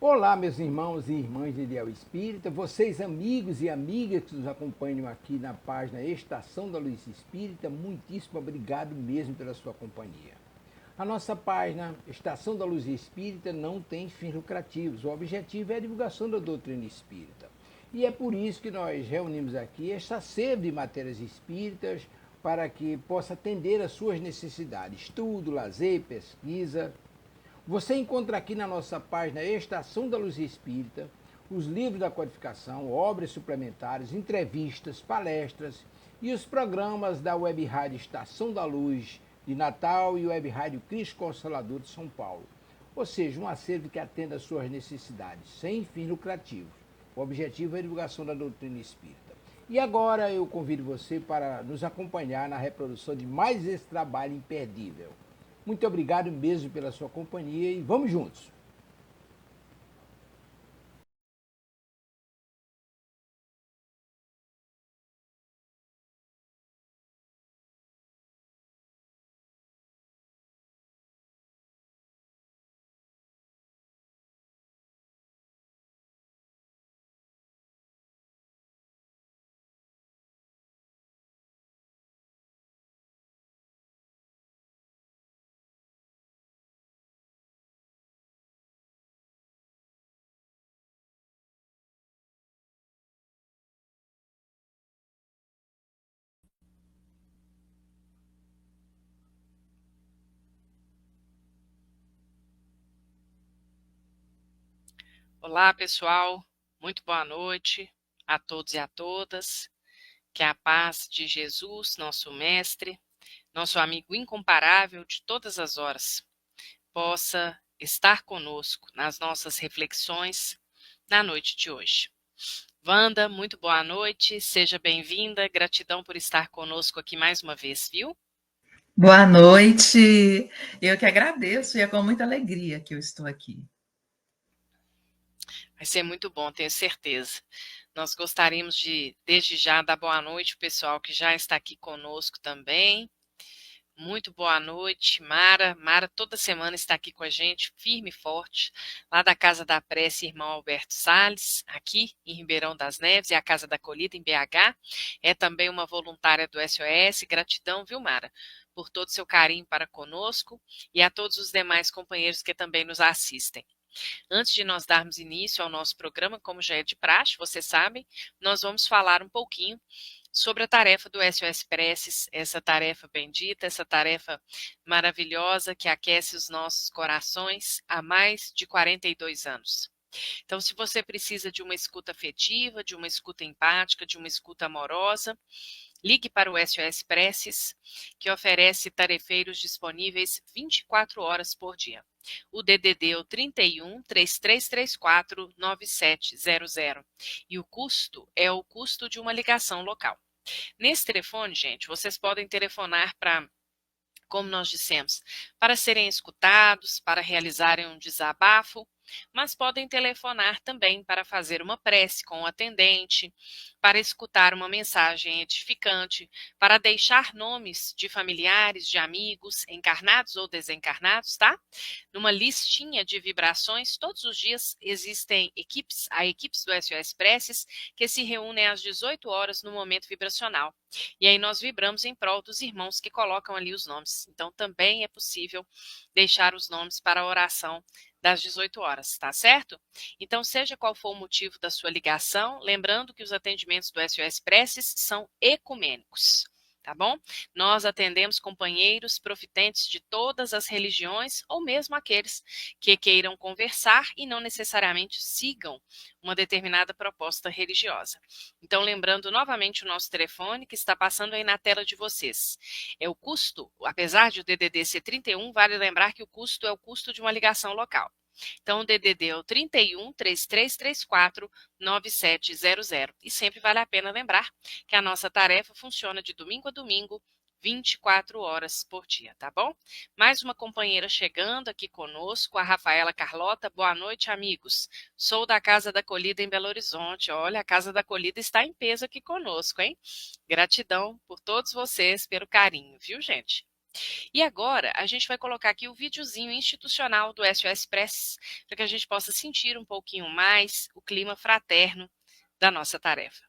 Olá, meus irmãos e irmãs de Ideal Espírita, vocês amigos e amigas que nos acompanham aqui na página Estação da Luz Espírita, muitíssimo obrigado mesmo pela sua companhia. A nossa página Estação da Luz Espírita não tem fins lucrativos, o objetivo é a divulgação da doutrina espírita. E é por isso que nós reunimos aqui esta sede de matérias espíritas para que possa atender às suas necessidades, estudo, lazer, pesquisa. Você encontra aqui na nossa página Estação da Luz Espírita os livros da codificação, obras suplementares, entrevistas, palestras e os programas da Web Rádio Estação da Luz de Natal e Web Rádio Cristo Consolador de São Paulo. Ou seja, um acervo que atenda às suas necessidades, sem fins lucrativos. O objetivo é a divulgação da doutrina espírita. E agora eu convido você para nos acompanhar na reprodução de mais esse trabalho imperdível. Muito obrigado mesmo pela sua companhia e vamos juntos. Olá, pessoal. Muito boa noite a todos e a todas. Que a paz de Jesus, nosso mestre, nosso amigo incomparável de todas as horas, possa estar conosco nas nossas reflexões na noite de hoje. Wanda, muito boa noite, seja bem-vinda, gratidão por estar conosco aqui mais uma vez, viu? Boa noite, eu que agradeço e é com muita alegria que eu estou aqui. Vai ser muito bom, tenho certeza. Nós gostaríamos de, desde já, dar boa noite ao pessoal que já está aqui conosco também. Muito boa noite, Mara. Mara toda semana está aqui com a gente, firme e forte, lá da Casa da Prece, irmão Alberto Salles, aqui em Ribeirão das Neves, e a Casa da Acolhida, em BH. É também uma voluntária do SOS. Gratidão, viu, Mara, por todo o seu carinho para conosco e a todos os demais companheiros que também nos assistem. Antes de nós darmos início ao nosso programa, como já é de praxe, vocês sabem, nós vamos falar um pouquinho sobre a tarefa do SOS Preces, essa tarefa bendita, essa tarefa maravilhosa que aquece os nossos corações há mais de 42 anos. Então, se você precisa de uma escuta afetiva, de uma escuta empática, de uma escuta amorosa, ligue para o SOS Preces, que oferece tarefeiros disponíveis 24 horas por dia. O DDD é o 31 3334 9700 e o custo é o custo de uma ligação local. Nesse telefone, gente, vocês podem telefonar para, como nós dissemos, para serem escutados, para realizarem um desabafo, mas podem telefonar também para fazer uma prece com o atendente, para escutar uma mensagem edificante, para deixar nomes de familiares, de amigos, encarnados ou desencarnados, tá? Numa listinha de vibrações, todos os dias existem equipes do SOS Preces que se reúnem às 18 horas no momento vibracional. E aí nós vibramos em prol dos irmãos que colocam ali os nomes. Então também é possível deixar os nomes para a oração das 18 horas, tá certo? Então, seja qual for o motivo da sua ligação, lembrando que os atendimentos do SOS Preces são ecumênicos, tá bom? Nós atendemos companheiros profitentes de todas as religiões ou mesmo aqueles que queiram conversar e não necessariamente sigam uma determinada proposta religiosa. Então, lembrando novamente o nosso telefone que está passando aí na tela de vocês. É o custo, apesar de o DDD ser 31, vale lembrar que o custo é o custo de uma ligação local. Então, o DDD é o 31 3334 9700. E sempre vale a pena lembrar que a nossa tarefa funciona de domingo a domingo, 24 horas por dia, tá bom? Mais uma companheira chegando aqui conosco, a Rafaela Carlota. Boa noite, amigos. Sou da Casa da Acolhida em Belo Horizonte. Olha, a Casa da Acolhida está em peso aqui conosco, hein? Gratidão por todos vocês, pelo carinho, viu, gente? E agora a gente vai colocar aqui o videozinho institucional do SOS Preces, para que a gente possa sentir um pouquinho mais o clima fraterno da nossa tarefa.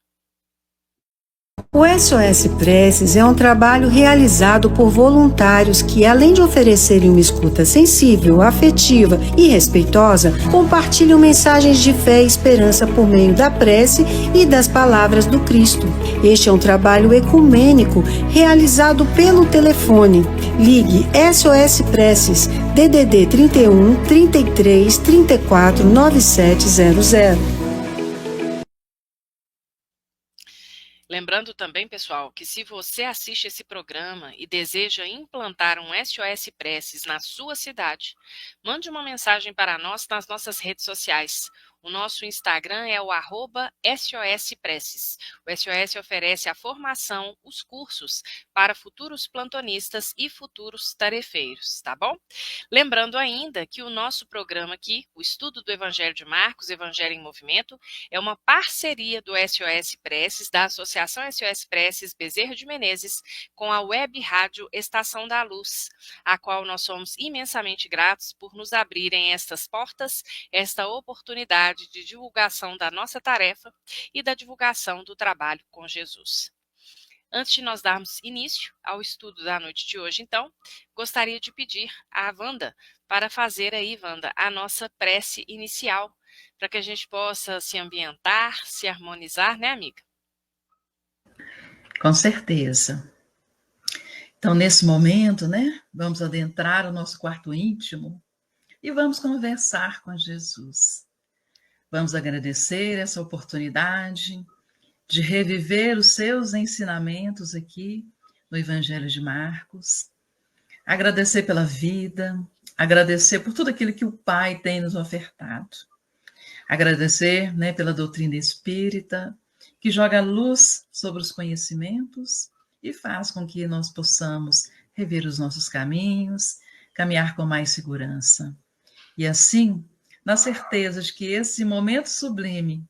O SOS Preces é um trabalho realizado por voluntários que, além de oferecerem uma escuta sensível, afetiva e respeitosa, compartilham mensagens de fé e esperança por meio da prece e das palavras do Cristo. Este é um trabalho ecumênico realizado pelo telefone. Ligue SOS Preces DDD 31 33 34 9700. Lembrando também, pessoal, que se você assiste esse programa e deseja implantar um SOS Preces na sua cidade, mande uma mensagem para nós nas nossas redes sociais. O nosso Instagram é o @SOS Preces. O SOS oferece a formação, os cursos para futuros plantonistas e futuros tarefeiros, tá bom? Lembrando ainda que o nosso programa aqui, o Estudo do Evangelho de Marcos, Evangelho em Movimento, é uma parceria do SOS Preces, da Associação SOS Preces Bezerra de Menezes, com a Web Rádio Estação da Luz, a qual nós somos imensamente gratos por nos abrirem estas portas, esta oportunidade de divulgação da nossa tarefa e da divulgação do trabalho com Jesus. Antes de nós darmos início ao estudo da noite de hoje, então, gostaria de pedir à Wanda para fazer aí, Wanda, a nossa prece inicial, para que a gente possa se ambientar, se harmonizar, né, amiga? Com certeza. Então, nesse momento, né, vamos adentrar o nosso quarto íntimo e vamos conversar com Jesus. Vamos agradecer essa oportunidade de reviver os seus ensinamentos aqui no Evangelho de Marcos, agradecer pela vida, agradecer por tudo aquilo que o Pai tem nos ofertado, agradecer, né, pela doutrina espírita, que joga luz sobre os conhecimentos e faz com que nós possamos rever os nossos caminhos, caminhar com mais segurança. E assim, na certeza de que esse momento sublime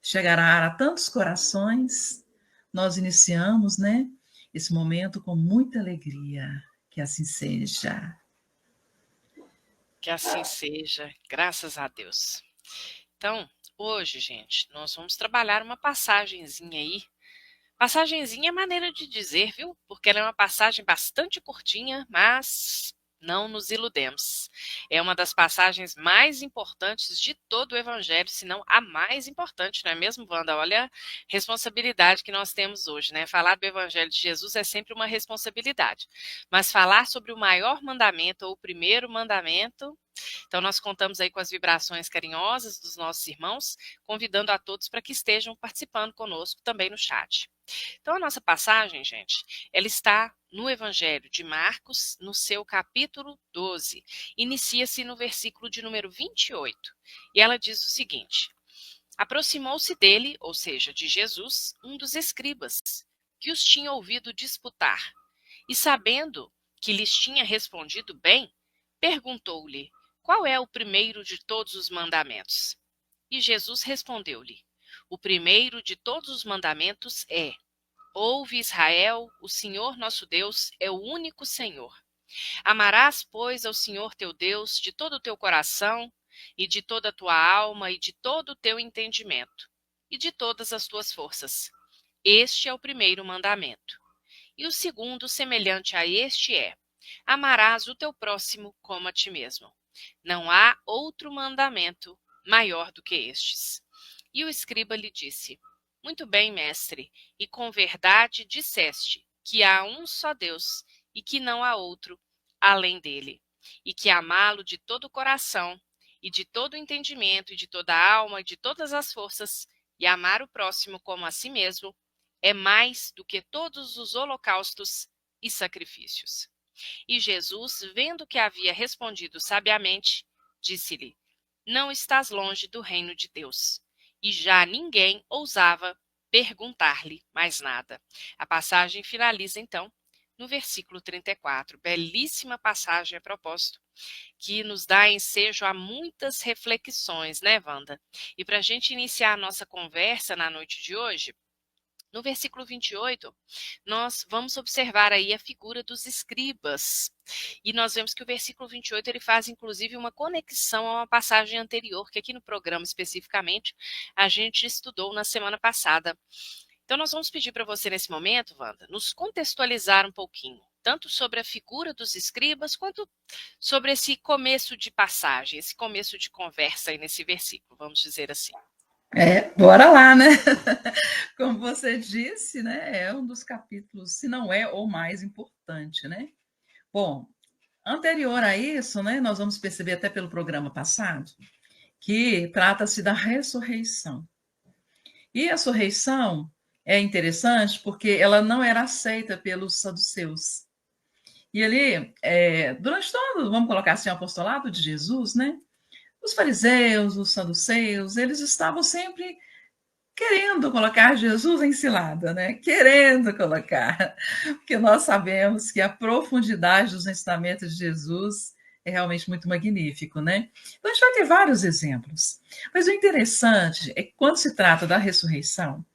chegará a tantos corações, nós iniciamos, né, esse momento com muita alegria. Que assim seja. Que assim seja, graças a Deus. Então, hoje, gente, nós vamos trabalhar uma passagenzinha aí. Passagenzinha é maneira de dizer, viu? Porque ela é uma passagem bastante curtinha, mas não nos iludemos. É uma das passagens mais importantes de todo o Evangelho, se não a mais importante, não é mesmo, Wanda? Olha a responsabilidade que nós temos hoje, né? Falar do Evangelho de Jesus é sempre uma responsabilidade. Mas falar sobre o maior mandamento, ou o primeiro mandamento, então nós contamos aí com as vibrações carinhosas dos nossos irmãos, convidando a todos para que estejam participando conosco também no chat. Então a nossa passagem, gente, ela está no Evangelho de Marcos, no seu capítulo 12. Inicia-se no versículo de número 28. E ela diz o seguinte: aproximou-se dele, ou seja, de Jesus, um dos escribas, que os tinha ouvido disputar. E sabendo que lhes tinha respondido bem, perguntou-lhe: qual é o primeiro de todos os mandamentos? E Jesus respondeu-lhe: o primeiro de todos os mandamentos é: ouve, Israel, o Senhor nosso Deus é o único Senhor. Amarás, pois, ao Senhor teu Deus de todo o teu coração, e de toda a tua alma, e de todo o teu entendimento, e de todas as tuas forças. Este é o primeiro mandamento. E o segundo, semelhante a este, é: amarás o teu próximo como a ti mesmo. Não há outro mandamento maior do que estes. E o escriba lhe disse: muito bem, mestre, e com verdade disseste que há um só Deus e que não há outro além dele, e que amá-lo de todo o coração e de todo o entendimento e de toda a alma e de todas as forças, e amar o próximo como a si mesmo, é mais do que todos os holocaustos e sacrifícios. E Jesus, vendo que havia respondido sabiamente, disse-lhe: não estás longe do reino de Deus. E já ninguém ousava perguntar-lhe mais nada. A passagem finaliza, então, no versículo 34. Belíssima passagem a propósito, que nos dá ensejo a muitas reflexões, né, Wanda? E para a gente iniciar a nossa conversa na noite de hoje, No versículo 28, nós vamos observar aí a figura dos escribas. E nós vemos que o versículo 28 ele faz, inclusive, uma conexão a uma passagem anterior, que aqui no programa especificamente a gente estudou na semana passada. Então, nós vamos pedir para você, nesse momento, Wanda, nos contextualizar um pouquinho, tanto sobre a figura dos escribas, quanto sobre esse começo de passagem, esse começo de conversa aí nesse versículo, vamos dizer assim. Bora lá, né? Como você disse, né? É um dos capítulos, se não é o mais importante, né? Bom, anterior a isso, né? Nós vamos perceber até pelo programa passado que trata-se da ressurreição. E a ressurreição é interessante porque ela não era aceita pelos saduceus. E ali, durante todo, vamos colocar assim, o apostolado de Jesus, né? Os fariseus, os saduceus, eles estavam sempre querendo colocar Jesus em cilada, né? Querendo colocar, porque nós sabemos que a profundidade dos ensinamentos de Jesus é realmente muito magnífico, né? Então a gente vai ter vários exemplos. Mas o interessante é que quando se trata da ressurreição,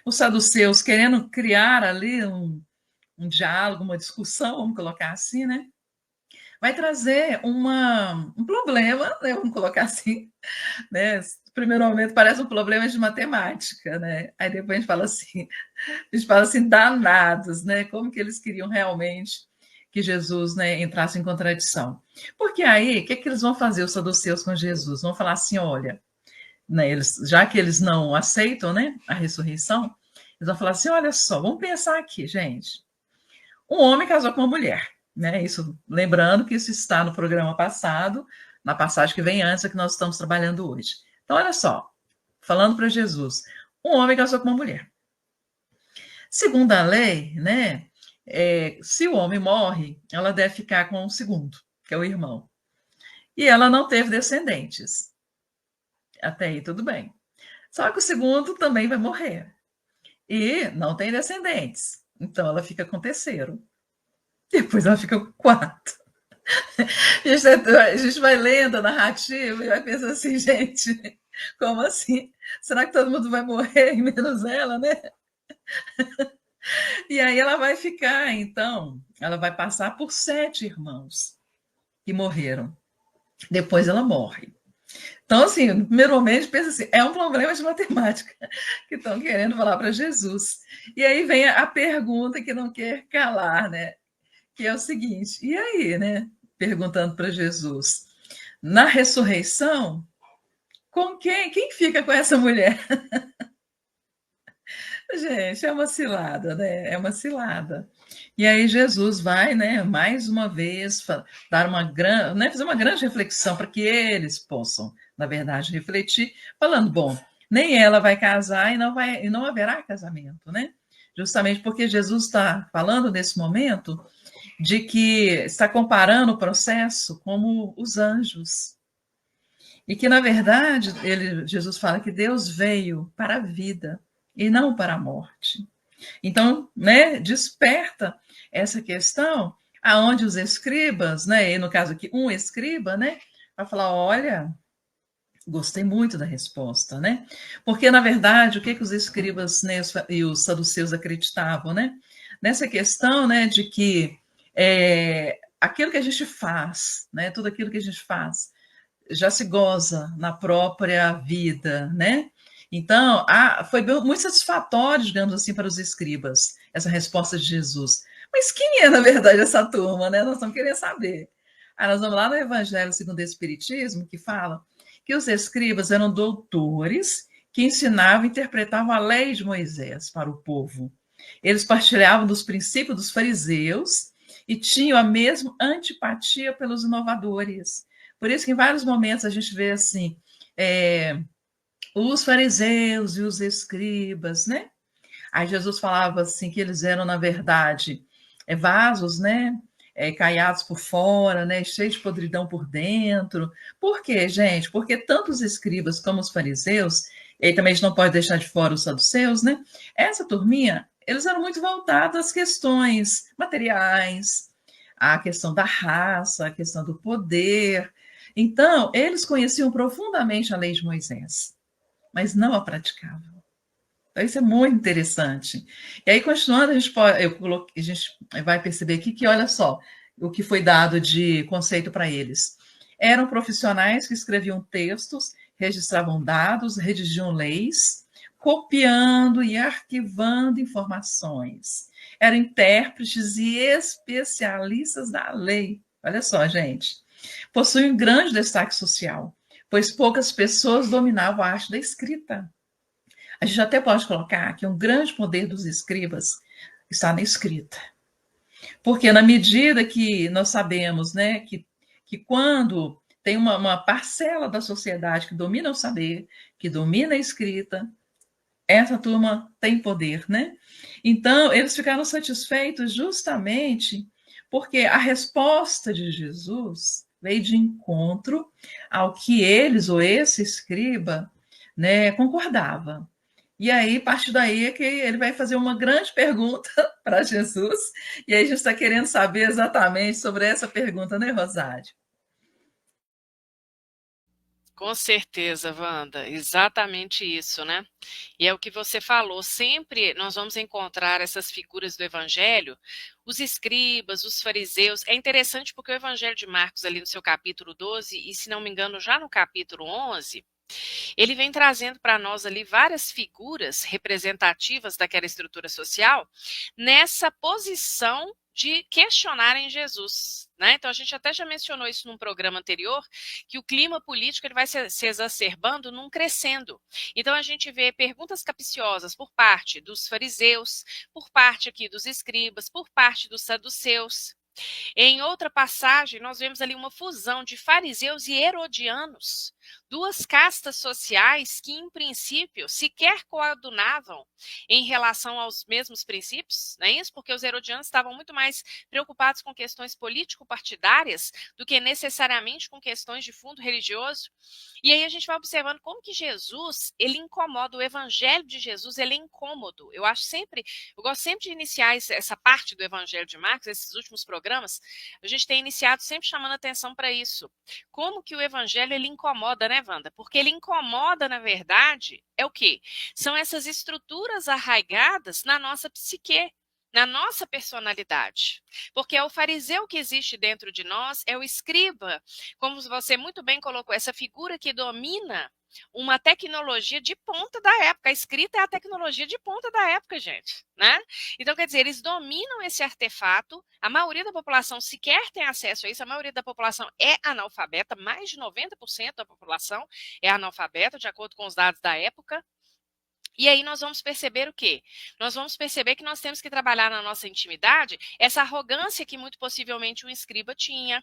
os saduceus querendo criar ali um diálogo, uma discussão, vamos colocar assim, né? Vai trazer um problema, né? Vamos colocar assim, né? No primeiro momento parece um problema de matemática, né? Aí depois a gente fala assim, danados, né? Como que eles queriam realmente que Jesus, né, entrasse em contradição. Porque aí, o que eles vão fazer, os saduceus, com Jesus? Vão falar assim, olha, né, já que eles não aceitam, né, a ressurreição, eles vão falar assim, olha só, vamos pensar aqui, gente. Um homem casou com uma mulher, né? Isso, lembrando que isso está no programa passado, na passagem que vem antes, é que nós estamos trabalhando hoje. Então, olha só, falando para Jesus, um homem casou com uma mulher. Segundo a lei, né? Se o homem morre, ela deve ficar com o segundo, que é o irmão. E ela não teve descendentes. Até aí tudo bem. Só que o segundo também vai morrer. E não tem descendentes. Então ela fica com o terceiro. Depois ela fica com o quarto. A gente vai lendo a narrativa e vai pensar assim, gente, como assim? Será que todo mundo vai morrer, menos ela, né? E aí ela vai ficar, então, ela vai passar por 7 irmãos que morreram. Depois ela morre. Então, assim, no primeiro momento, pensa assim, é um problema de matemática que estão querendo falar para Jesus. E aí vem a pergunta que não quer calar, né? Que é o seguinte, e aí, né? Perguntando para Jesus, na ressurreição, com quem fica com essa mulher? Gente, é uma cilada, né? É uma cilada. E aí Jesus vai, né, mais uma vez dar uma grande, né, fazer uma grande reflexão para que eles possam, na verdade, refletir, falando, bom, nem ela vai casar e não haverá casamento, né? Justamente porque Jesus está falando nesse momento de que está comparando o processo como os anjos. E que, na verdade, Jesus fala que Deus veio para a vida e não para a morte. Então, né, desperta essa questão aonde os escribas, né, e no caso aqui um escriba, né, vai falar, olha, gostei muito da resposta, né? Porque na verdade, o que os escribas, né, e os saduceus acreditavam, né? Nessa questão, né, de que aquilo que a gente faz, né, tudo aquilo que a gente faz já se goza na própria vida, né? Então, foi muito satisfatório, digamos assim, para os escribas, essa resposta de Jesus. Mas quem é, na verdade, essa turma, né? Nós estamos querendo saber. Aí nós vamos lá no Evangelho segundo o Espiritismo, que fala que os escribas eram doutores que ensinavam e interpretavam a lei de Moisés para o povo. Eles partilhavam dos princípios dos fariseus e tinham a mesma antipatia pelos inovadores. Por isso que em vários momentos a gente vê assim, os fariseus e os escribas, né? Aí Jesus falava assim que eles eram, na verdade, vasos, né? Caiados por fora, né? Cheios de podridão por dentro. Por quê, gente? Porque tanto os escribas como os fariseus, e aí também a gente não pode deixar de fora os saduceus, né? Essa turminha, eles eram muito voltados às questões materiais, à questão da raça, à questão do poder. Então, eles conheciam profundamente a lei de Moisés, mas não a praticavam. Então, isso é muito interessante. E aí, continuando, a gente vai perceber aqui que, olha só, o que foi dado de conceito para eles. Eram profissionais que escreviam textos, registravam dados, redigiam leis, copiando e arquivando informações. Eram intérpretes e especialistas da lei. Olha só, gente. Possuem um grande destaque social, pois poucas pessoas dominavam a arte da escrita. A gente até pode colocar que um grande poder dos escribas está na escrita. Porque na medida que nós sabemos, né, que quando tem uma parcela da sociedade que domina o saber, que domina a escrita, essa turma tem poder, né? Então, eles ficaram satisfeitos justamente porque a resposta de Jesus veio de encontro ao que eles, ou esse escriba, né, concordava. E aí, a partir daí, é que ele vai fazer uma grande pergunta para Jesus, e aí a gente está querendo saber exatamente sobre essa pergunta, né, Rosário? Com certeza, Wanda, exatamente isso, né? E é o que você falou, sempre nós vamos encontrar essas figuras do Evangelho, os escribas, os fariseus. É interessante porque o Evangelho de Marcos, ali no seu capítulo 12, e se não me engano, já no capítulo 11, ele vem trazendo para nós ali várias figuras representativas daquela estrutura social nessa posição de questionarem Jesus, né? Então a gente até já mencionou isso num programa anterior, que o clima político ele vai se exacerbando num crescendo. Então a gente vê perguntas capciosas por parte dos fariseus, por parte aqui dos escribas, por parte dos saduceus. Em outra passagem, nós vemos ali uma fusão de fariseus e herodianos, duas castas sociais que, em princípio, sequer coadunavam em relação aos mesmos princípios, não é isso? Porque os herodianos estavam muito mais preocupados com questões político-partidárias do que necessariamente com questões de fundo religioso. E aí a gente vai observando como que Jesus, ele incomoda, o evangelho de Jesus, ele é incômodo. Eu gosto sempre de iniciar essa parte do evangelho de Marcos, esses últimos programas, a gente tem iniciado sempre chamando atenção para isso. Como que o evangelho, ele incomoda, né, Wanda? Porque ele incomoda, na verdade, é o quê? São essas estruturas arraigadas na nossa psique, na nossa personalidade. Porque é o fariseu que existe dentro de nós, é o escriba, como você muito bem colocou, essa figura que domina uma tecnologia de ponta da época. A escrita é a tecnologia de ponta da época, gente, né? Então, quer dizer, eles dominam esse artefato, a maioria da população sequer tem acesso a isso, a maioria da população é analfabeta, mais de 90% da população é analfabeta, de acordo com os dados da época. E aí nós vamos perceber o quê? Nós vamos perceber que nós temos que trabalhar na nossa intimidade essa arrogância que muito possivelmente um escriba tinha.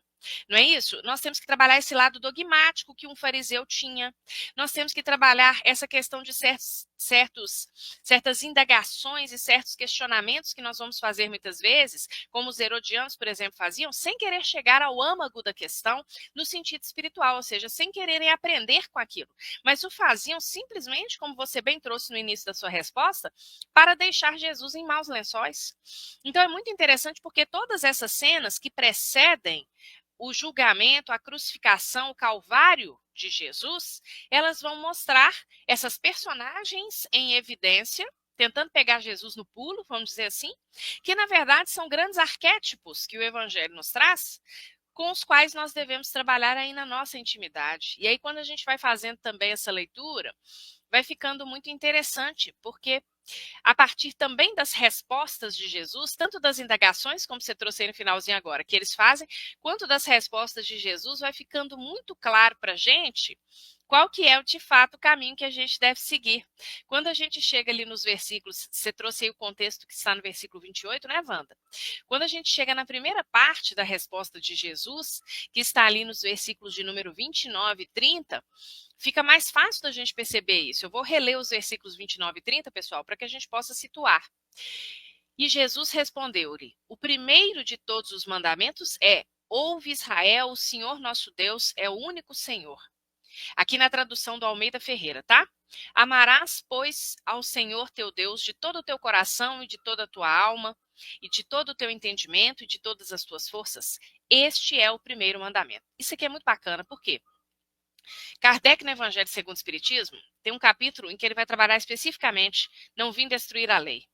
Não é isso? Nós temos que trabalhar esse lado dogmático que um fariseu tinha. Nós temos que trabalhar essa questão de certas indagações e certos questionamentos que nós vamos fazer muitas vezes, como os herodianos, por exemplo, faziam, sem querer chegar ao âmago da questão no sentido espiritual, ou seja, sem quererem aprender com aquilo. Mas o faziam simplesmente, como você bem trouxe no início da sua resposta, para deixar Jesus em maus lençóis. Então é muito interessante porque todas essas cenas que precedem o julgamento, a crucificação, o calvário de Jesus, elas vão mostrar essas personagens em evidência, tentando pegar Jesus no pulo, vamos dizer assim, que na verdade são grandes arquétipos que o Evangelho nos traz, com os quais nós devemos trabalhar aí na nossa intimidade. E aí, quando a gente vai fazendo também essa leitura, vai ficando muito interessante, porque a partir também das respostas de Jesus, tanto das indagações, como você trouxe aí no finalzinho agora, que eles fazem, quanto das respostas de Jesus, vai ficando muito claro para a gente qual que é, de fato, o caminho que a gente deve seguir. Quando a gente chega ali nos versículos, você trouxe aí o contexto que está no versículo 28, né, Wanda? Quando a gente chega na primeira parte da resposta de Jesus, que está ali nos versículos de número 29 e 30, fica mais fácil da gente perceber isso. Eu vou reler os versículos 29 e 30, pessoal, para que a gente possa situar. E Jesus respondeu-lhe: o primeiro de todos os mandamentos é: ouve Israel, o Senhor nosso Deus é o único Senhor. Aqui na tradução do Almeida Ferreira, tá? Amarás, pois, ao Senhor teu Deus de todo o teu coração e de toda a tua alma, e de todo o teu entendimento e de todas as tuas forças. Este é o primeiro mandamento. Isso aqui é muito bacana, por quê? Kardec, no Evangelho segundo o Espiritismo, tem um capítulo em que ele vai trabalhar especificamente não vim destruir a lei.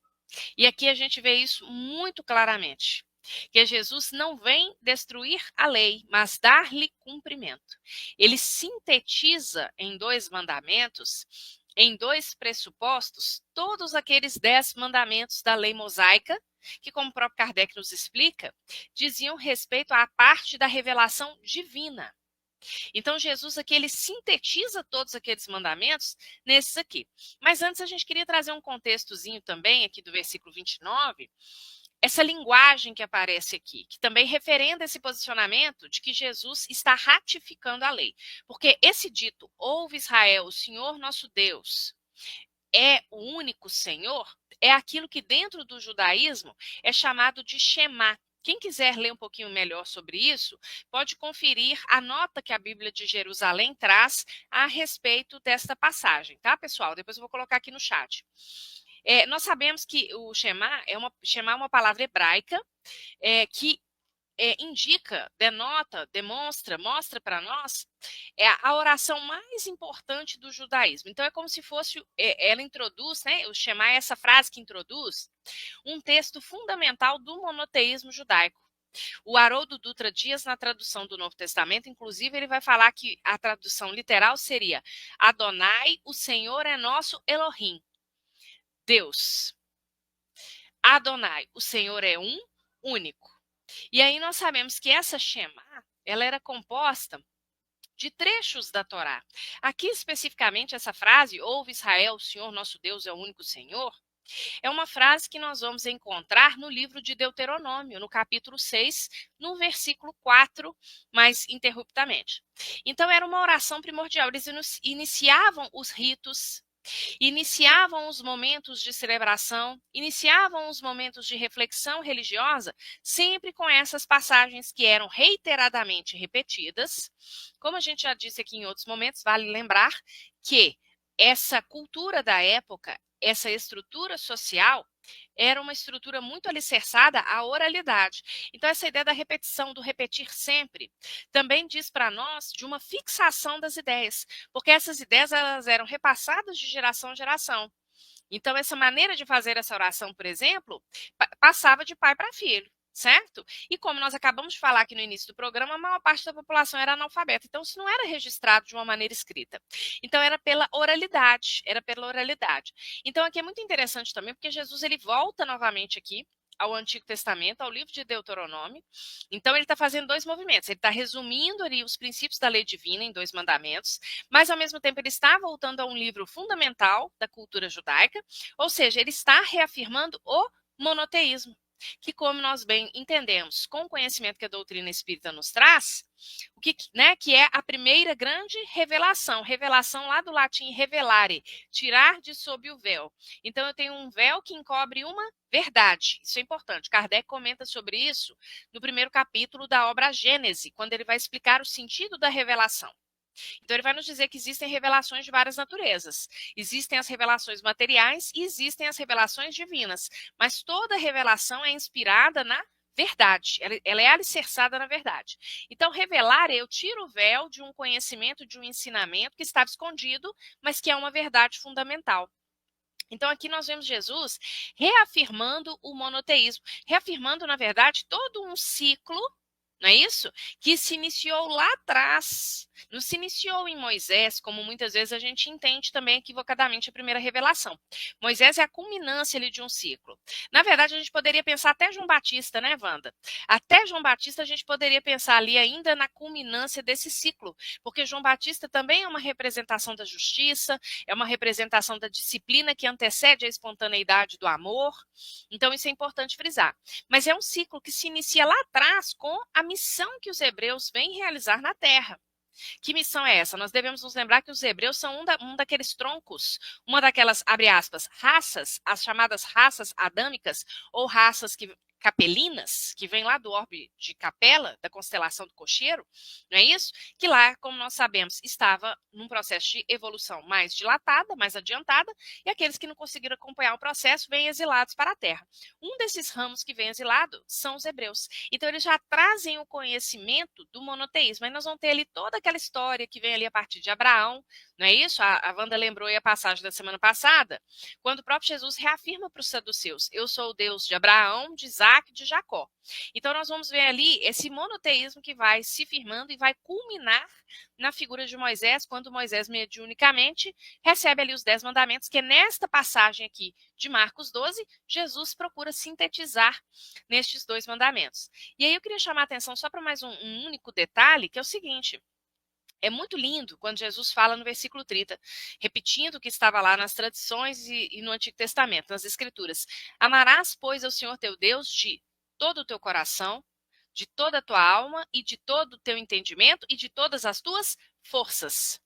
E aqui a gente vê isso muito claramente, que Jesus não vem destruir a lei, mas dar-lhe cumprimento. Ele sintetiza em 2 mandamentos, em 2 pressupostos, todos aqueles 10 mandamentos da lei mosaica, que, como o próprio Kardec nos explica, diziam respeito à parte da revelação divina. Então, Jesus aqui, ele sintetiza todos aqueles mandamentos nesses aqui. Mas antes, a gente queria trazer um contextozinho também aqui do versículo 29, essa linguagem que aparece aqui, que também referenda esse posicionamento de que Jesus está ratificando a lei. Porque esse dito, ouve Israel, o Senhor nosso Deus é o único Senhor, é aquilo que dentro do judaísmo é chamado de Shema. Quem quiser ler um pouquinho melhor sobre isso, pode conferir a nota que a Bíblia de Jerusalém traz a respeito desta passagem, tá, pessoal? Depois eu vou colocar aqui no chat. Nós sabemos que o Shema é uma palavra hebraica que indica, denota, demonstra, mostra para nós a oração mais importante do judaísmo. Então, é como se fosse, ela introduz, né, o Shema é essa frase que introduz um texto fundamental do monoteísmo judaico. O Haroldo Dutra Dias, na tradução do Novo Testamento, inclusive, ele vai falar que a tradução literal seria Adonai, o Senhor é nosso Elohim, Deus. Adonai, o Senhor é um, único. E aí nós sabemos que essa Shema, ela era composta de trechos da Torá. Aqui especificamente essa frase, ouve Israel, o Senhor nosso Deus é o único Senhor, é uma frase que nós vamos encontrar no livro de Deuteronômio, no capítulo 6, no versículo 4, mais interruptamente. Então era uma oração primordial, eles iniciavam os ritos, iniciavam os momentos de celebração, iniciavam os momentos de reflexão religiosa, sempre com essas passagens que eram reiteradamente repetidas. Como a gente já disse aqui em outros momentos, vale lembrar que essa cultura da época, essa estrutura social, era uma estrutura muito alicerçada à oralidade. Então, essa ideia da repetição, do repetir sempre, também diz para nós de uma fixação das ideias, porque essas ideias elas eram repassadas de geração em geração. Então, essa maneira de fazer essa oração, por exemplo, passava de pai para filho, certo? E como nós acabamos de falar aqui no início do programa, a maior parte da população era analfabeta. Então, isso não era registrado de uma maneira escrita. Então, era pela oralidade, Então, aqui é muito interessante também, porque Jesus, ele volta novamente aqui ao Antigo Testamento, ao livro de Deuteronômio. Então, ele está fazendo 2 movimentos. Ele está resumindo ali os princípios da lei divina em 2 mandamentos, mas, ao mesmo tempo, ele está voltando a um livro fundamental da cultura judaica, ou seja, ele está reafirmando o monoteísmo, que, como nós bem entendemos, com o conhecimento que a doutrina espírita nos traz, que é a primeira grande revelação lá do latim revelare, tirar de sob o véu. Então, eu tenho um véu que encobre uma verdade, isso é importante. Kardec comenta sobre isso no primeiro capítulo da obra Gênese, quando ele vai explicar o sentido da revelação. Então, ele vai nos dizer que existem revelações de várias naturezas. Existem as revelações materiais e existem as revelações divinas. Mas toda revelação é inspirada na verdade. Ela é alicerçada na verdade. Então, revelar é eu tiro o véu de um conhecimento, de um ensinamento que estava escondido, mas que é uma verdade fundamental. Então, aqui nós vemos Jesus reafirmando o monoteísmo, reafirmando, na verdade, todo um ciclo, não é isso? Que se iniciou lá atrás, não se iniciou em Moisés, como muitas vezes a gente entende também equivocadamente a primeira revelação. Moisés é a culminância ali de um ciclo. Na verdade, a gente poderia pensar até João Batista, né, Wanda? Até João Batista a gente poderia pensar ali ainda na culminância desse ciclo, porque João Batista também é uma representação da justiça, é uma representação da disciplina que antecede a espontaneidade do amor. Então, isso é importante frisar. Mas é um ciclo que se inicia lá atrás com a missão que os hebreus vêm realizar na Terra. Que missão é essa? Nós devemos nos lembrar que os hebreus são um daqueles troncos, uma daquelas, abre aspas, raças, as chamadas raças adâmicas, ou raças que Capelinas, que vem lá do orbe de Capela, da constelação do Cocheiro, não é isso? Que lá, como nós sabemos, estava num processo de evolução mais dilatada, mais adiantada, e aqueles que não conseguiram acompanhar o processo vêm exilados para a Terra. Um desses ramos que vem exilado são os hebreus. Então, eles já trazem o conhecimento do monoteísmo. Aí nós vamos ter ali toda aquela história que vem ali a partir de Abraão, não é isso? A Wanda lembrou aí a passagem da semana passada, quando o próprio Jesus reafirma para os saduceus: eu sou o Deus de Abraão, de Isaac e de Jacó. Então nós vamos ver ali esse monoteísmo que vai se firmando e vai culminar na figura de Moisés, quando Moisés mediunicamente recebe ali os 10 mandamentos, que é nesta passagem aqui de Marcos 12, Jesus procura sintetizar nestes 2 mandamentos. E aí eu queria chamar a atenção só para mais um único detalhe, que é o seguinte: é muito lindo quando Jesus fala no versículo 30, repetindo o que estava lá nas tradições e no Antigo Testamento, nas Escrituras. Amarás, pois, ao Senhor teu Deus de todo o teu coração, de toda a tua alma e de todo o teu entendimento e de todas as tuas forças.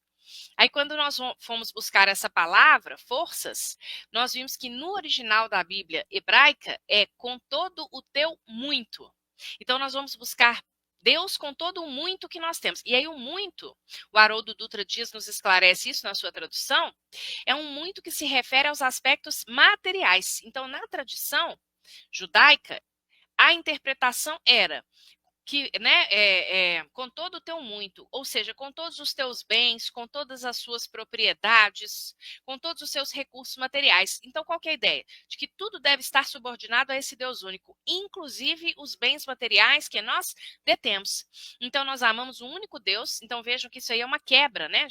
Aí, quando nós fomos buscar essa palavra, forças, nós vimos que no original da Bíblia hebraica é com todo o teu muito. Então, nós vamos buscar Deus com todo o muito que nós temos. E aí o muito, o Haroldo Dutra Dias nos esclarece isso na sua tradução, é um muito que se refere aos aspectos materiais. Então, na tradição judaica, a interpretação era que, né, com todo o teu muito, ou seja, com todos os teus bens, com todas as suas propriedades, com todos os seus recursos materiais. Então, qual que é a ideia? De que tudo deve estar subordinado a esse Deus único, inclusive os bens materiais que nós detemos. Então, nós amamos o único Deus. Então, vejam que isso aí é uma quebra, né?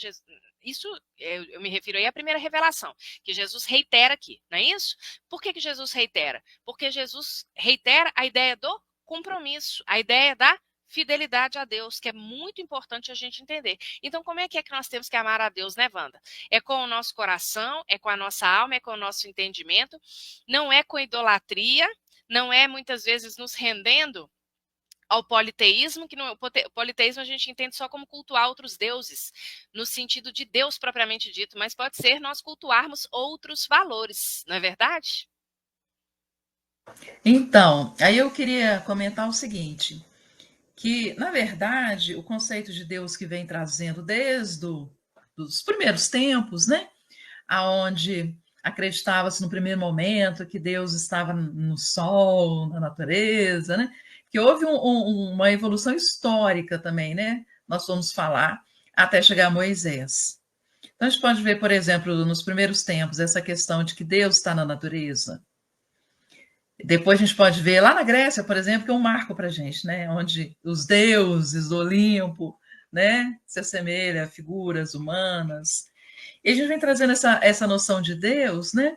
Isso, eu me refiro aí à primeira revelação, que Jesus reitera aqui, não é isso? Por que Jesus reitera? Porque Jesus reitera a ideia do compromisso, a ideia da fidelidade a Deus, que é muito importante a gente entender. Então, como é que nós temos que amar a Deus, né, Wanda? É com o nosso coração, é com a nossa alma, é com o nosso entendimento, não é com idolatria, não é muitas vezes nos rendendo ao politeísmo, que o politeísmo a gente entende só como cultuar outros deuses, no sentido de Deus propriamente dito, mas pode ser nós cultuarmos outros valores, não é verdade? Então, aí eu queria comentar o seguinte, que, na verdade, o conceito de Deus que vem trazendo desde os primeiros tempos, né, aonde acreditava-se no primeiro momento que Deus estava no sol, na natureza, né, que houve uma evolução histórica também, né, nós vamos falar, até chegar a Moisés. Então, a gente pode ver, por exemplo, nos primeiros tempos, essa questão de que Deus está na natureza. Depois a gente pode ver lá na Grécia, por exemplo, que é um marco para a gente, né? Onde os deuses do Olimpo, né, se assemelham a figuras humanas. E a gente vem trazendo essa noção de Deus, né?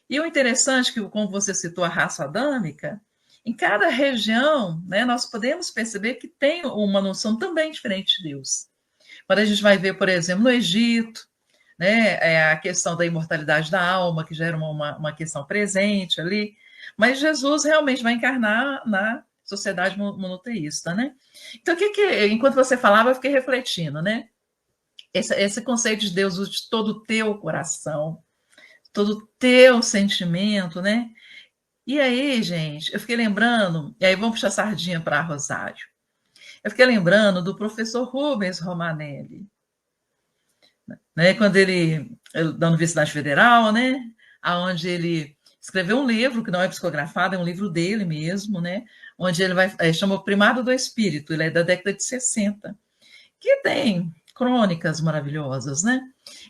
E o interessante é que, como você citou a raça adâmica, em cada região, né, nós podemos perceber que tem uma noção também diferente de Deus. Quando a gente vai ver, por exemplo, no Egito, né, a questão da imortalidade da alma, que já era uma questão presente ali, mas Jesus realmente vai encarnar na sociedade monoteísta, né? Então, enquanto você falava, eu fiquei refletindo, né? Esse conceito de Deus de todo o teu coração, todo o teu sentimento, né? E aí, gente, eu fiquei lembrando, e aí vamos puxar sardinha para Rosário. Eu fiquei lembrando do professor Rubens Romanelli, né? Quando ele da Universidade Federal, né? Aonde ele escreveu um livro que não é psicografado, é um livro dele mesmo, né? Onde ele chama Primado do Espírito, ele é da década de 60, que tem crônicas maravilhosas, né?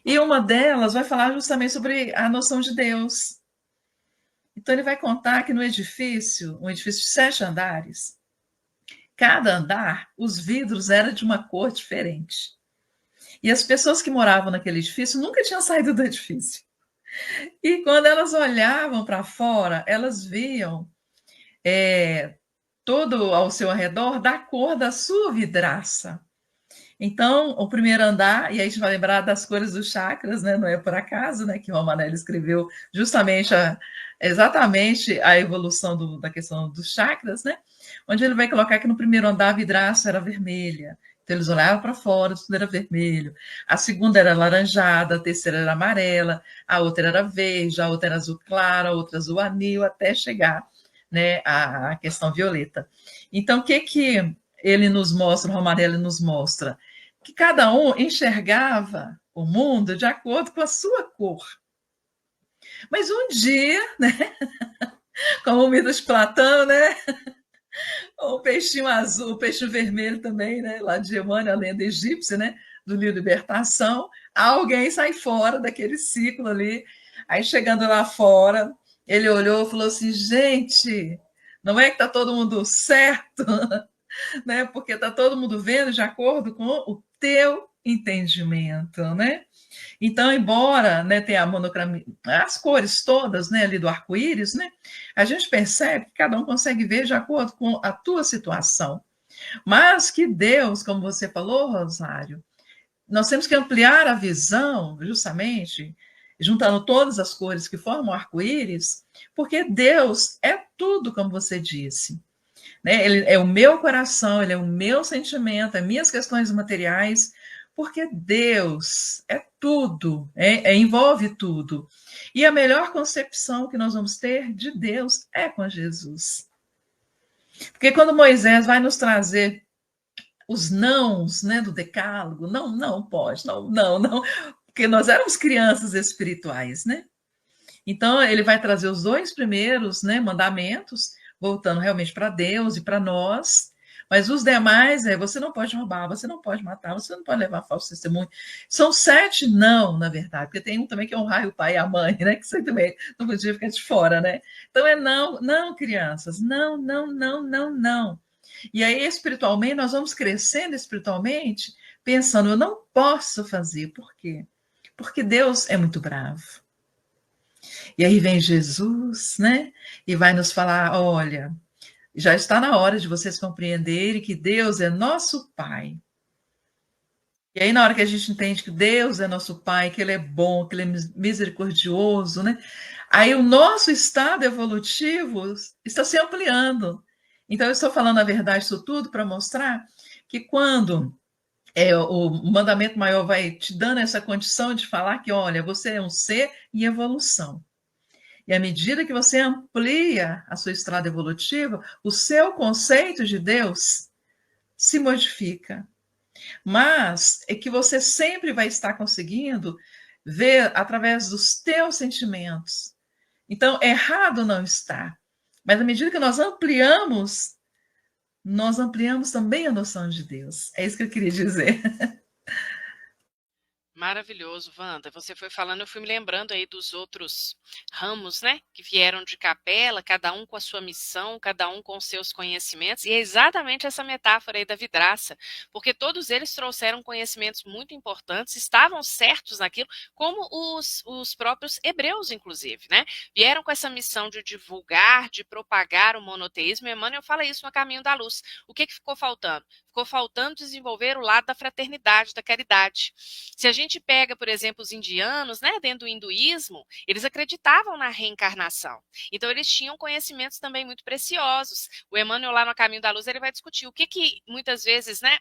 E uma delas vai falar justamente sobre a noção de Deus. Então ele vai contar que no edifício, um edifício de 7 andares, cada andar, os vidros eram de uma cor diferente. E as pessoas que moravam naquele edifício nunca tinham saído do edifício. E quando elas olhavam para fora, elas viam todo ao seu redor da cor da sua vidraça. Então, o primeiro andar, e aí a gente vai lembrar das cores dos chakras, né? Não é por acaso, né, que o Romanelli escreveu justamente exatamente a evolução da questão dos chakras, né? Onde ele vai colocar que no primeiro andar a vidraça era vermelha. Então, eles olhavam para fora, tudo era vermelho. A segunda era laranjada, a terceira era amarela, a outra era verde, a outra era azul claro, a outra azul anil, até chegar, né, a questão violeta. Então, o que ele nos mostra, o Romarelli nos mostra? Que cada um enxergava o mundo de acordo com a sua cor. Mas um dia, né, como o mito de Platão, né, o peixinho azul, o peixinho vermelho também, né, lá de Emmanuel, a lenda egípcia, né, do livro Libertação, alguém sai fora daquele ciclo ali. Aí, chegando lá fora, ele olhou e falou assim, gente, não é que está todo mundo certo, né? Porque está todo mundo vendo de acordo com o teu entendimento, né? Então, embora, né, tenha a monocromia, as cores todas, né, ali do arco-íris, né, a gente percebe que cada um consegue ver de acordo com a tua situação. Mas que Deus, como você falou, Rosário, nós temos que ampliar a visão, justamente, juntando todas as cores que formam o arco-íris, porque Deus é tudo, como você disse. Né? Ele é o meu coração, ele é o meu sentimento, as minhas questões materiais, porque Deus é tudo, envolve tudo. E a melhor concepção que nós vamos ter de Deus é com Jesus. Porque quando Moisés vai nos trazer os nãos, né, do decálogo, não pode, não, porque nós éramos crianças espirituais, né? Então, ele vai trazer os 2 primeiros, né, mandamentos, voltando realmente para Deus e para nós, mas os demais você não pode roubar, você não pode matar, você não pode levar falso testemunho. São 7 não, na verdade, porque tem um também que é honrar o pai e a mãe, né, que você também não podia ficar de fora, né? Então, não, crianças, não. E aí, espiritualmente, nós vamos crescendo espiritualmente, pensando, eu não posso fazer. Por quê? Porque Deus é muito bravo. E aí vem Jesus, né? E vai nos falar, olha, já está na hora de vocês compreenderem que Deus é nosso Pai. E aí, na hora que a gente entende que Deus é nosso Pai, que Ele é bom, que Ele é misericordioso, né? Aí o nosso estado evolutivo está se ampliando. Então, eu estou falando a verdade isso tudo para mostrar que quando o mandamento maior vai te dando essa condição de falar que, olha, você é um ser em evolução. E à medida que você amplia a sua estrada evolutiva, o seu conceito de Deus se modifica. Mas é que você sempre vai estar conseguindo ver através dos teus sentimentos. Então, errado não está. Mas à medida que nós ampliamos também a noção de Deus. É isso que eu queria dizer. Maravilhoso, Wanda. Você foi falando, eu fui me lembrando aí dos outros ramos, né, que vieram de Capela, cada um com a sua missão, cada um com os seus conhecimentos, e é exatamente essa metáfora aí da vidraça, porque todos eles trouxeram conhecimentos muito importantes, estavam certos naquilo, como os próprios hebreus, inclusive, né, vieram com essa missão de divulgar, de propagar o monoteísmo, e Emmanuel fala isso no Caminho da Luz. O que ficou faltando? Ficou faltando desenvolver o lado da fraternidade, da caridade. Se a gente pega, por exemplo, os indianos, né, dentro do hinduísmo, eles acreditavam na reencarnação. Então, eles tinham conhecimentos também muito preciosos. O Emmanuel, lá no Caminho da Luz, ele vai discutir o que muitas vezes, né,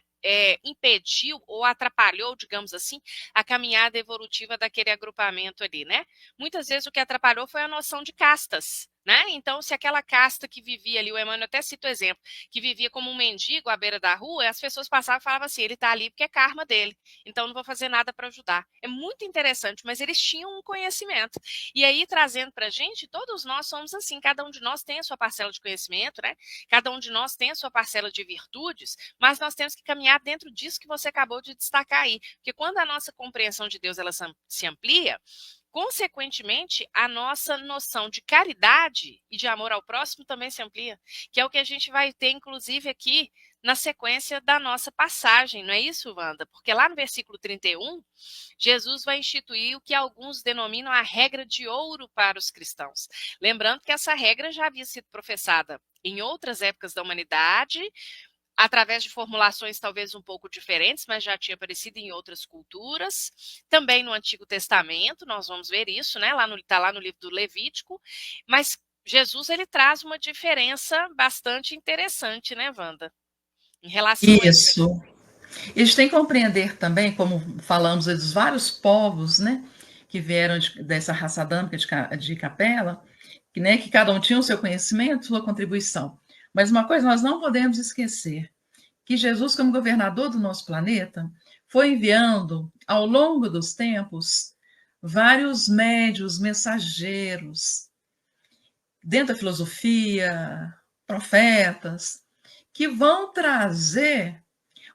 impediu ou atrapalhou, digamos assim, a caminhada evolutiva daquele agrupamento ali, né? Muitas vezes o que atrapalhou foi a noção de castas. Né? Então, se aquela casta que vivia ali, o Emmanuel até cita o exemplo, que vivia como um mendigo à beira da rua, as pessoas passavam e falavam assim, ele está ali porque é karma dele, então não vou fazer nada para ajudar. É muito interessante, mas eles tinham um conhecimento. E aí, trazendo para a gente, todos nós somos assim, cada um de nós tem a sua parcela de conhecimento, né? Cada um de nós tem a sua parcela de virtudes, mas nós temos que caminhar dentro disso que você acabou de destacar aí, porque quando a nossa compreensão de Deus ela se amplia, consequentemente, a nossa noção de caridade e de amor ao próximo também se amplia, que é o que a gente vai ter, inclusive, aqui na sequência da nossa passagem, não é isso, Wanda? Porque lá no versículo 31, Jesus vai instituir o que alguns denominam a regra de ouro para os cristãos. Lembrando que essa regra já havia sido professada em outras épocas da humanidade, através de formulações talvez um pouco diferentes, mas já tinha aparecido em outras culturas, também no Antigo Testamento, nós vamos ver isso, né? Está lá no livro do Levítico, mas Jesus ele traz uma diferença bastante interessante, né, Wanda? Em relação Isso. A gente tem que compreender também, como falamos dos vários povos, né, que vieram dessa raça adâmica de Capela, que cada um tinha o seu conhecimento, sua contribuição. Mas uma coisa nós não podemos esquecer, que Jesus, como governador do nosso planeta, foi enviando, ao longo dos tempos, vários médios, mensageiros, dentro da filosofia, profetas, que vão trazer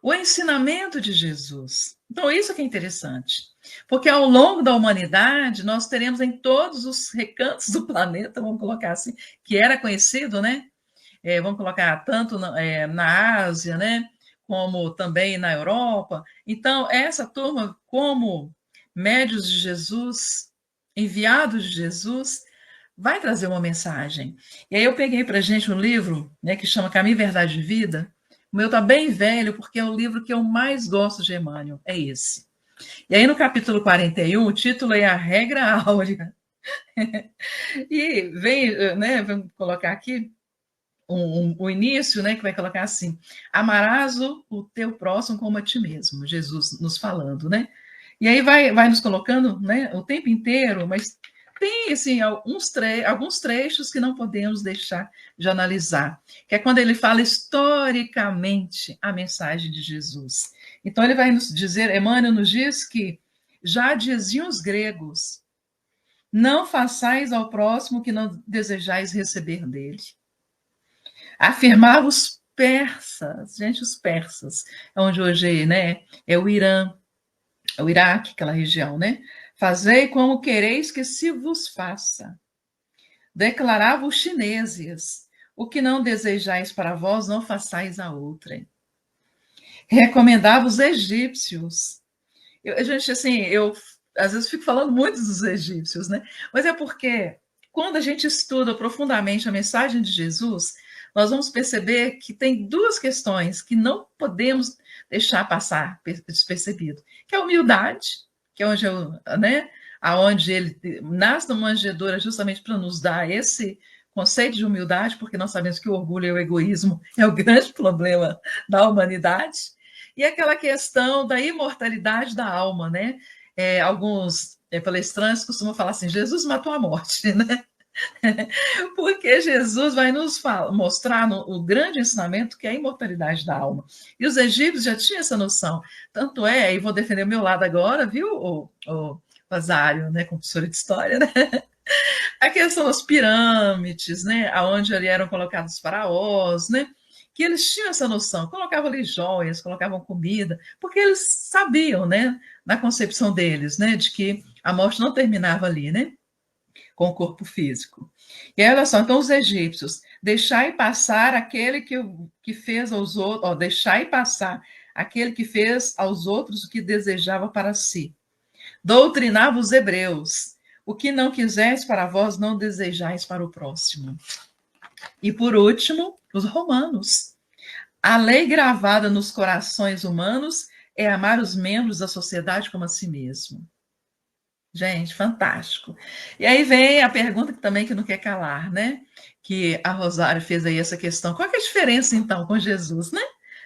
o ensinamento de Jesus. Então, isso que é interessante, porque ao longo da humanidade, nós teremos em todos os recantos do planeta, vamos colocar assim, que era conhecido, né? Vamos colocar tanto na Ásia, né? Como também na Europa. Então, essa turma, como médios de Jesus, enviados de Jesus, vai trazer uma mensagem. E aí eu peguei para a gente um livro, né, que chama Caminho, Verdade e Vida. O meu está bem velho, porque é o livro que eu mais gosto de Emmanuel, é esse. E aí no capítulo 41, o título é A Regra Áurea. E vem, né, vamos colocar aqui, o início, né, que vai colocar assim: amarás o teu próximo como a ti mesmo, Jesus nos falando, né? E aí vai nos colocando, né, o tempo inteiro, mas tem assim alguns trechos que não podemos deixar de analisar, que é quando ele fala historicamente a mensagem de Jesus. Então ele vai nos dizer, Emmanuel nos diz que já diziam os gregos: não façais ao próximo o que não desejais receber dele. Afirmava os persas, gente, os persas, onde hoje, né, é o Irã, o Iraque, aquela região, né? Fazei como quereis que se vos faça. Declarava os chineses: o que não desejais para vós, não façais a outrem. Recomendava os egípcios. Gente, assim, eu às vezes fico falando muito dos egípcios, né? Mas é porque quando a gente estuda profundamente a mensagem de Jesus, nós vamos perceber que tem duas questões que não podemos deixar passar despercebido, que é a humildade, que é onde aonde ele nasce na manjedoura justamente para nos dar esse conceito de humildade, porque nós sabemos que o orgulho e o egoísmo é o grande problema da humanidade, e aquela questão da imortalidade da alma, né? Alguns palestrantes costumam falar assim: Jesus matou a morte, né? Porque Jesus vai nos mostrar o grande ensinamento que é a imortalidade da alma. E os egípcios já tinham essa noção. Tanto é, e vou defender o meu lado agora, viu, o Vazário, né, como professora de história, né? A questão das pirâmides, né, onde ali eram colocados os faraós, né? Que eles tinham essa noção, colocavam ali joias, colocavam comida, porque eles sabiam, né, na concepção deles, né, de que a morte não terminava ali, né? Com o corpo físico. E aí, olha só, então os egípcios: deixai passar aquele que fez aos outros, deixai passar aquele que fez aos outros o que desejava para si. Doutrinava os hebreus: o que não quiseres para vós, não desejais para o próximo. E por último, os romanos: a lei gravada nos corações humanos é amar os membros da sociedade como a si mesmo. Gente, fantástico. E aí vem a pergunta que não quer calar, né? Que a Rosário fez aí essa questão. Qual que é a diferença, então, com Jesus, né?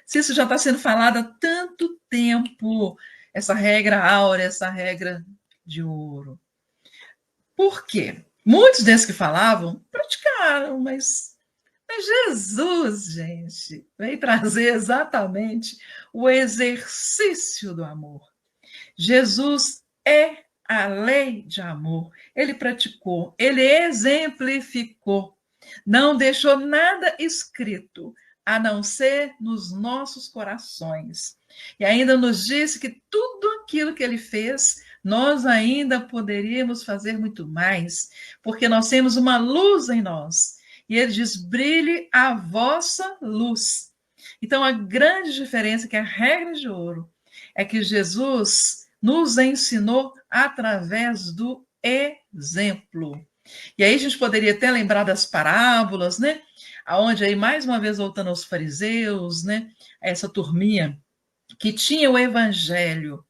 Se isso já está sendo falado há tanto tempo, essa regra áurea, essa regra de ouro. Por quê? Muitos desses que falavam praticaram, mas Jesus, gente, veio trazer exatamente o exercício do amor. Jesus é a lei de amor. Ele praticou, ele exemplificou, não deixou nada escrito, a não ser nos nossos corações. E ainda nos disse que tudo aquilo que ele fez, nós ainda poderíamos fazer muito mais, porque nós temos uma luz em nós. E ele diz: brilhe a vossa luz. Então, a grande diferença, que é a regra de ouro, é que Jesus nos ensinou através do exemplo. E aí a gente poderia até lembrar das parábolas, né? Onde aí, mais uma vez, voltando aos fariseus, né? Essa turminha que tinha o evangelho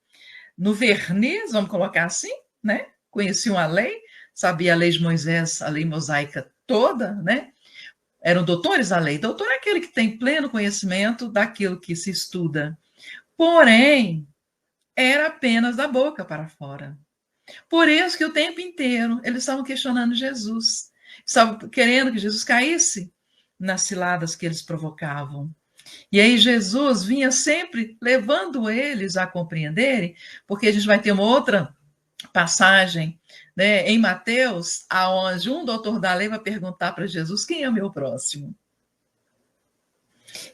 no verniz, vamos colocar assim, né? Conheciam a lei, sabia a lei de Moisés, a lei mosaica toda, né? Eram doutores da lei. Doutor é aquele que tem pleno conhecimento daquilo que se estuda. Porém, era apenas da boca para fora. Por isso que o tempo inteiro eles estavam questionando Jesus. estavam querendo que Jesus caísse nas ciladas que eles provocavam. E aí Jesus vinha sempre levando eles a compreenderem, porque a gente vai ter uma outra passagem, né, em Mateus, aonde um doutor da lei vai perguntar para Jesus: quem é o meu próximo?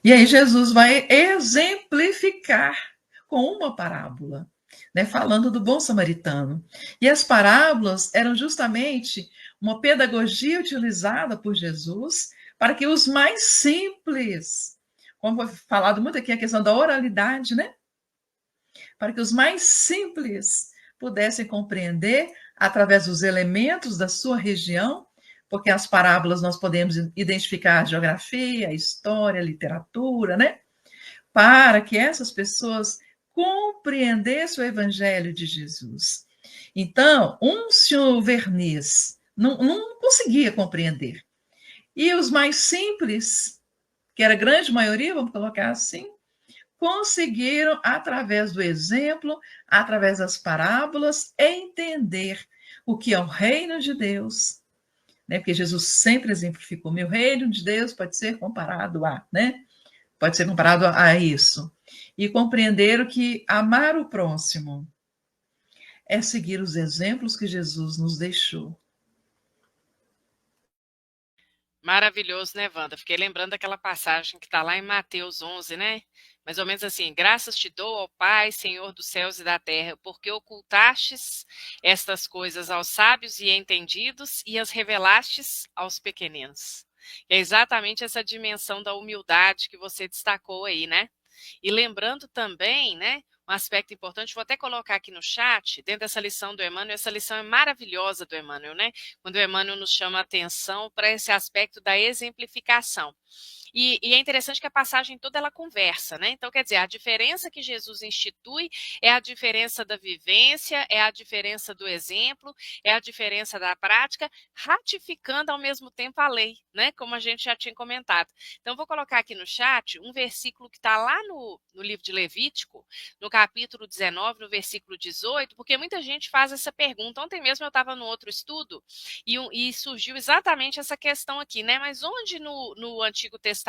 E aí Jesus vai exemplificar com uma parábola, né, falando do bom samaritano. E as parábolas eram justamente uma pedagogia utilizada por Jesus para que os mais simples, como foi falado muito aqui a questão da oralidade, né? Para que os mais simples pudessem compreender através dos elementos da sua região, porque as parábolas nós podemos identificar a geografia, a história, a literatura, né? Para que essas pessoas compreendessem o evangelho de Jesus. Então, um senhor verniz não conseguia compreender. E os mais simples, que era a grande maioria, vamos colocar assim, conseguiram, através do exemplo, através das parábolas, entender o que é o reino de Deus, né? Porque Jesus sempre exemplificou: meu reino de Deus pode ser comparado a, né? Pode ser comparado a isso. E compreenderam que amar o próximo é seguir os exemplos que Jesus nos deixou. Maravilhoso, né, Wanda? Fiquei lembrando daquela passagem que está lá em Mateus 11, né? Mais ou menos assim: graças te dou, ó Pai, Senhor dos céus e da terra, porque ocultastes estas coisas aos sábios e entendidos e as revelastes aos pequeninos. É exatamente essa dimensão da humildade que você destacou aí, né? E lembrando também, né, um aspecto importante, vou até colocar aqui no chat, dentro dessa lição do Emmanuel, essa lição é maravilhosa do Emmanuel, né? Quando o Emmanuel nos chama a atenção para esse aspecto da exemplificação. E é interessante que a passagem toda ela conversa, né? Então, quer dizer, a diferença que Jesus institui é a diferença da vivência, é a diferença do exemplo, é a diferença da prática, ratificando ao mesmo tempo a lei, né? Como a gente já tinha comentado. Então, vou colocar aqui no chat um versículo que está lá no livro de Levítico, no capítulo 19, no versículo 18, porque muita gente faz essa pergunta. Ontem mesmo eu estava no outro estudo e surgiu exatamente essa questão aqui, né? Mas onde no Antigo Testamento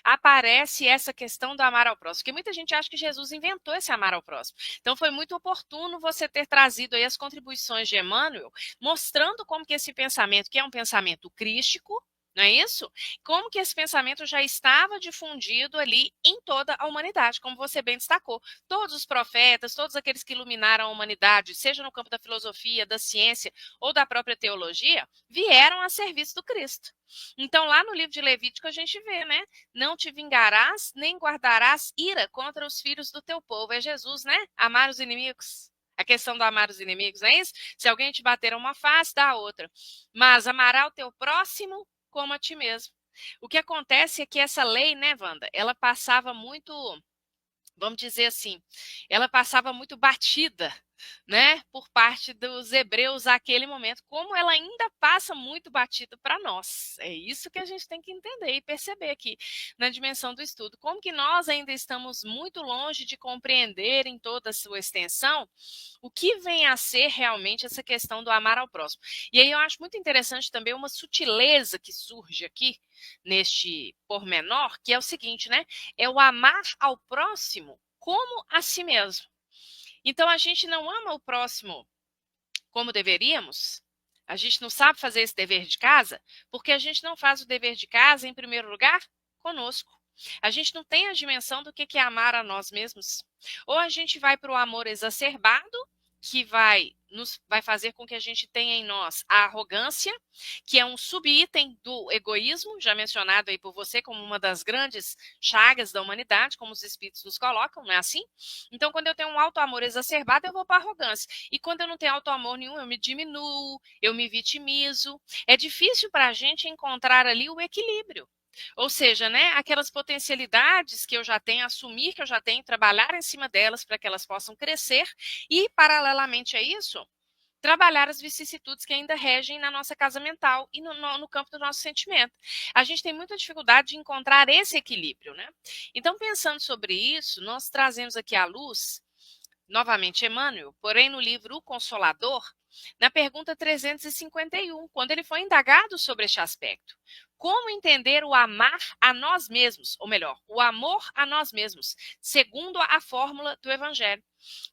aparece essa questão do amar ao próximo? Porque muita gente acha que Jesus inventou esse amar ao próximo. Então foi muito oportuno você ter trazido aí as contribuições de Emmanuel, mostrando como que esse pensamento, que é um pensamento crístico, não é isso? Como que esse pensamento já estava difundido ali em toda a humanidade, como você bem destacou. Todos os profetas, todos aqueles que iluminaram a humanidade, seja no campo da filosofia, da ciência ou da própria teologia, vieram a serviço do Cristo. Então, lá no livro de Levítico, a gente vê, né? Não te vingarás, nem guardarás ira contra os filhos do teu povo. É Jesus, né? Amar os inimigos. A questão do amar os inimigos, não é isso? Se alguém te bater uma face, dá a outra. Mas amará o teu próximo como a ti mesmo. O que acontece é que essa lei, né, Wanda, ela passava muito, vamos dizer assim, ela passava muito batida, né, por parte dos hebreus naquele momento, como ela ainda passa muito batida para nós. É isso que a gente tem que entender e perceber aqui na dimensão do estudo, como que nós ainda estamos muito longe de compreender em toda a sua extensão o que vem a ser realmente essa questão do amar ao próximo. E aí eu acho muito interessante também uma sutileza que surge aqui neste pormenor, que é o seguinte, né? É o amar ao próximo como a si mesmo. Então, a gente não ama o próximo como deveríamos, a gente não sabe fazer esse dever de casa, porque a gente não faz o dever de casa, em primeiro lugar, conosco. A gente não tem a dimensão do que é amar a nós mesmos. Ou a gente vai para o amor exacerbado, que vai fazer com que a gente tenha em nós a arrogância, que é um subitem do egoísmo, já mencionado aí por você como uma das grandes chagas da humanidade, como os espíritos nos colocam, não é assim? Então, quando eu tenho um auto-amor exacerbado, eu vou para a arrogância. E quando eu não tenho auto-amor nenhum, eu me diminuo, eu me vitimizo. É difícil para a gente encontrar ali o equilíbrio. Ou seja, né, aquelas potencialidades que eu já tenho, assumir que eu já tenho, trabalhar em cima delas para que elas possam crescer e, paralelamente a isso, trabalhar as vicissitudes que ainda regem na nossa casa mental e no campo do nosso sentimento. A gente tem muita dificuldade de encontrar esse equilíbrio, né? Então, pensando sobre isso, nós trazemos aqui à luz, novamente Emmanuel, porém no livro O Consolador, na pergunta 351, quando ele foi indagado sobre este aspecto. Como entender o amar a nós mesmos, ou melhor, o amor a nós mesmos, segundo a fórmula do Evangelho?